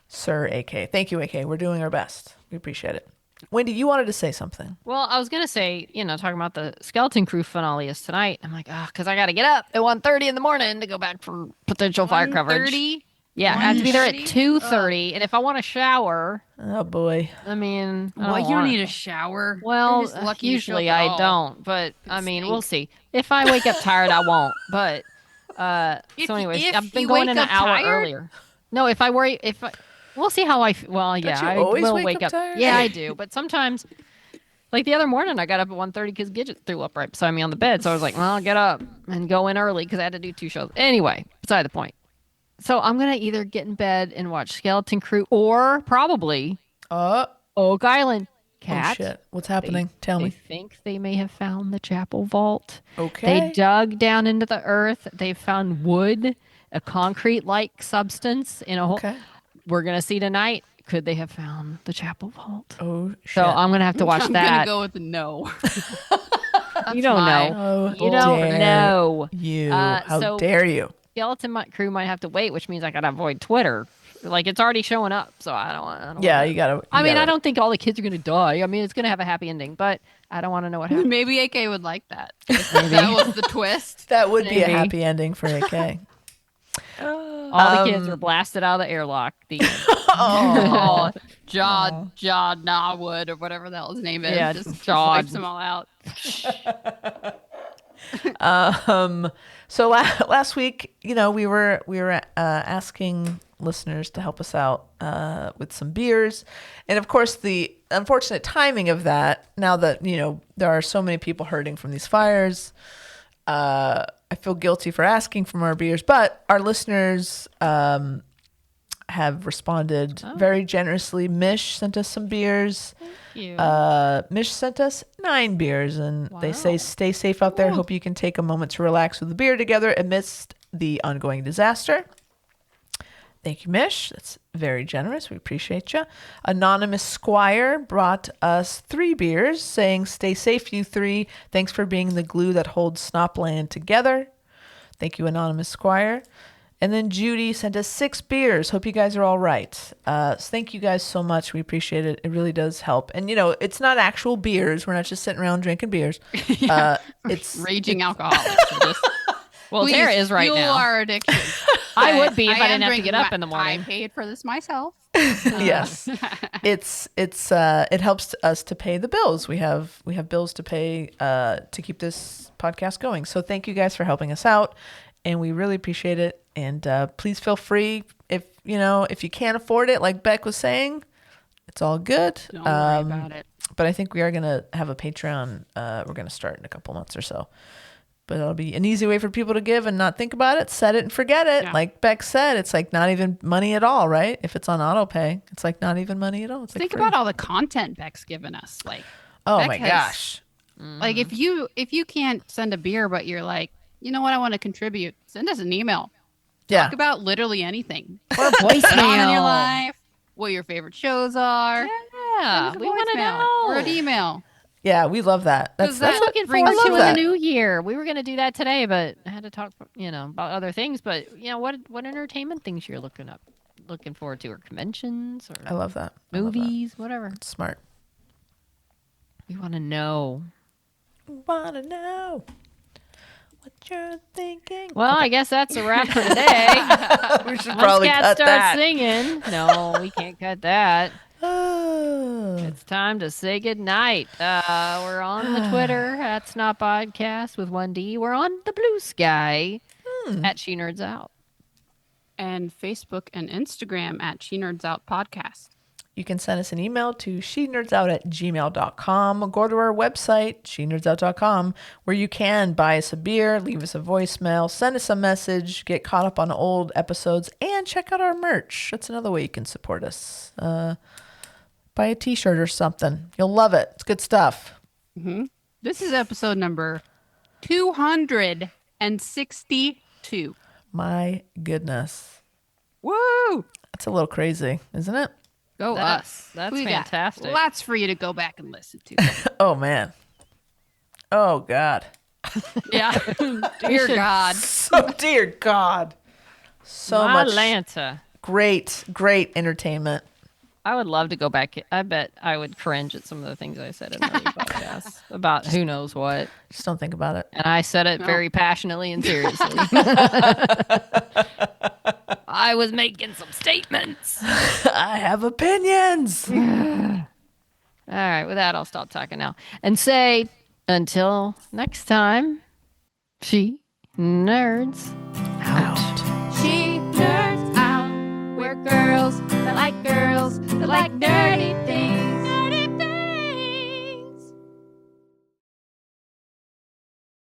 Speaker 3: Sir AK. Thank you, AK. We're doing our best. We appreciate it. Wendy, you wanted to say something.
Speaker 1: Well, I was gonna say, talking about the Skeleton Crew finale is tonight. I'm like, because I got to get up at 1:30 in the morning to go back for potential fire coverage.
Speaker 2: 1:30?
Speaker 1: Yeah, I have to be there at
Speaker 2: 1:30?
Speaker 1: 2:30, and if I want to shower,
Speaker 3: Oh boy.
Speaker 1: I mean, I
Speaker 2: Well, you don't
Speaker 1: want
Speaker 2: need
Speaker 1: it.
Speaker 2: a shower.
Speaker 1: Well,
Speaker 2: You're just lucky you show
Speaker 1: usually
Speaker 2: up at
Speaker 1: I
Speaker 2: all.
Speaker 1: don't, but I
Speaker 2: It
Speaker 1: mean, we'll
Speaker 2: stinks.
Speaker 1: see. If I wake up tired, I won't. But
Speaker 2: If-
Speaker 1: so, anyways,
Speaker 2: if
Speaker 1: I've been
Speaker 2: you
Speaker 1: going
Speaker 2: wake
Speaker 1: in an
Speaker 2: up
Speaker 1: hour
Speaker 2: tired?
Speaker 1: earlier. No, if I worry, we'll see how well, yeah,
Speaker 3: you
Speaker 1: I
Speaker 3: always
Speaker 1: will
Speaker 3: wake
Speaker 1: wake
Speaker 3: up
Speaker 1: up.
Speaker 3: tired?
Speaker 1: Yeah, I do, but sometimes. Like the other morning, I got up at 1:30 because Gidget threw up right beside me on the bed. So I was like, well, I'll get up and go in early because I had to do 2 shows. Anyway, beside the point. So I'm going to either get in bed and watch Skeleton Crew or probably Oak Island.
Speaker 3: Oh
Speaker 1: Cat.
Speaker 3: shit. What's happening? Tell
Speaker 1: They
Speaker 3: me.
Speaker 1: think they may have found the chapel vault.
Speaker 3: Okay.
Speaker 1: They dug down into the earth. They found wood, a concrete-like substance in a hole.
Speaker 3: Okay.
Speaker 1: We're going to see tonight. Could they have found the chapel vault?
Speaker 3: Oh shit.
Speaker 1: So I'm going to have to watch
Speaker 2: I'm
Speaker 1: that.
Speaker 2: gonna go with the no.
Speaker 1: You don't
Speaker 2: my-
Speaker 1: know.
Speaker 3: Oh,
Speaker 1: You don't
Speaker 3: dare
Speaker 1: know.
Speaker 3: You. How
Speaker 1: so-
Speaker 3: dare you?
Speaker 1: Crew might have to wait, which means I gotta avoid Twitter. Like it's already showing up, so I don't.
Speaker 3: Yeah,
Speaker 1: wanna-
Speaker 3: you gotta.
Speaker 1: I mean,
Speaker 3: gotta-
Speaker 1: I don't think all the kids are gonna die. I mean, it's gonna have a happy ending, but I don't want to know what happens.
Speaker 2: Maybe AK would like that. If that was the twist.
Speaker 3: That would be a
Speaker 1: Maybe.
Speaker 3: happy ending for AK.
Speaker 1: All the kids were blasted out of the airlock. The end.
Speaker 2: Oh, Jod Norwood or whatever the hell his name is.
Speaker 1: Yeah,
Speaker 2: just
Speaker 1: Jod.
Speaker 2: wipes them all out.
Speaker 3: So last week, we were asking listeners to help us out with some beers, and of course, the unfortunate timing of that. Now that there are so many people hurting from these fires, I feel guilty for asking for more beers, but our listeners have responded very generously. Mish sent us some beers. Mish sent us 9 beers, and they say, stay safe out there. Hope you can take a moment to relax with a beer together amidst the ongoing disaster. Thank you, Mish. That's very generous. We appreciate you. Anonymous Squire brought us 3 beers, saying, stay safe, you 3. Thanks for being the glue that holds Snopland together. Thank you, Anonymous Squire. And then Judy sent us 6 beers. Hope you guys are all right. So thank you guys so much. We appreciate it. It really does help. And, it's not actual beers. We're not just sitting around drinking beers. It's
Speaker 2: Raging alcoholics.
Speaker 1: Well, Tara is right
Speaker 2: fuel
Speaker 1: now.
Speaker 2: our addiction.
Speaker 1: I would be if I
Speaker 2: am
Speaker 1: didn't have to
Speaker 2: drinking
Speaker 1: get up
Speaker 2: my-
Speaker 1: in the morning.
Speaker 2: I paid for this myself.
Speaker 3: Yes. It helps us to pay the bills. We have bills to pay to keep this podcast going. So thank you guys for helping us out, and we really appreciate it. And please feel free if you can't afford it, like Beck was saying, it's all good.
Speaker 2: Don't worry about it.
Speaker 3: But I think we are gonna have a Patreon. We're gonna start in a couple months or so. But it'll be an easy way for people to give and not think about it, set it and forget it.
Speaker 2: Yeah.
Speaker 3: Like Beck said, it's like not even money at all, right? If it's on auto pay, it's like not even money at all. It's like
Speaker 2: Think
Speaker 3: free.
Speaker 2: about all the content Beck's given us. Like,
Speaker 3: Oh
Speaker 2: Beck
Speaker 3: my
Speaker 2: has-
Speaker 3: gosh.
Speaker 2: like if you can't send a beer, but you're like, you know what, I want to contribute, send us an email.
Speaker 3: Yeah.
Speaker 2: Talk about literally anything.
Speaker 1: Or
Speaker 2: What's on in your
Speaker 1: voicemail.
Speaker 2: life, what your favorite shows are.
Speaker 1: Yeah,
Speaker 2: Send us a
Speaker 1: we want to
Speaker 2: voicemail
Speaker 1: know.
Speaker 2: or an email.
Speaker 3: Yeah, we love that. That's
Speaker 2: Does
Speaker 3: that's
Speaker 2: that
Speaker 3: what
Speaker 1: Looking
Speaker 2: brings
Speaker 1: forward
Speaker 3: I
Speaker 1: to
Speaker 3: love
Speaker 1: in
Speaker 3: that.
Speaker 1: the new year. We were going to do that today, but I had to talk, about other things. But what entertainment things you're looking forward to, or conventions,
Speaker 3: I
Speaker 1: or
Speaker 3: love that. I love that.
Speaker 1: movies, whatever.
Speaker 3: It's smart.
Speaker 1: We want to know.
Speaker 3: Wanna know what you're thinking.
Speaker 1: Well, I guess that's a wrap for today.
Speaker 3: We should
Speaker 1: Once
Speaker 3: probably
Speaker 1: Kat
Speaker 3: cut
Speaker 1: starts
Speaker 3: that.
Speaker 1: singing, no, we can't cut that.
Speaker 3: Oh.
Speaker 1: It's time to say goodnight. We're on the Twitter at Snot Podcast with 1D. We're on the Blue Sky at She Nerds Out.
Speaker 2: And Facebook and Instagram at She Nerds Out Podcast.
Speaker 3: You can send us an email to shenerdsOut@gmail.com. Go to our website, shenerdsOut.com, where you can buy us a beer, leave us a voicemail, send us a message, get caught up on old episodes, and check out our merch. That's another way you can support us. Buy a t-shirt or something. You'll love it. It's good stuff.
Speaker 2: This is episode number 262.
Speaker 3: My goodness.
Speaker 2: Woo!
Speaker 3: That's a little crazy, isn't it?
Speaker 2: Go us.
Speaker 1: That's
Speaker 2: We got
Speaker 1: fantastic.
Speaker 2: Lots for you to go back and listen to.
Speaker 3: Oh, man. Oh, God.
Speaker 2: Yeah. Dear God.
Speaker 3: So, dear God. So much
Speaker 1: Atlanta.
Speaker 3: great entertainment.
Speaker 1: I would love to go back. I bet I would cringe at some of the things I said in the podcast about who knows what.
Speaker 3: Just don't think about it.
Speaker 1: And I said it very passionately and seriously. I was making some statements.
Speaker 3: I have opinions.
Speaker 1: All right, with that, I'll stop talking now and say until next time, she nerds out.
Speaker 2: She nerds out. We're girls that like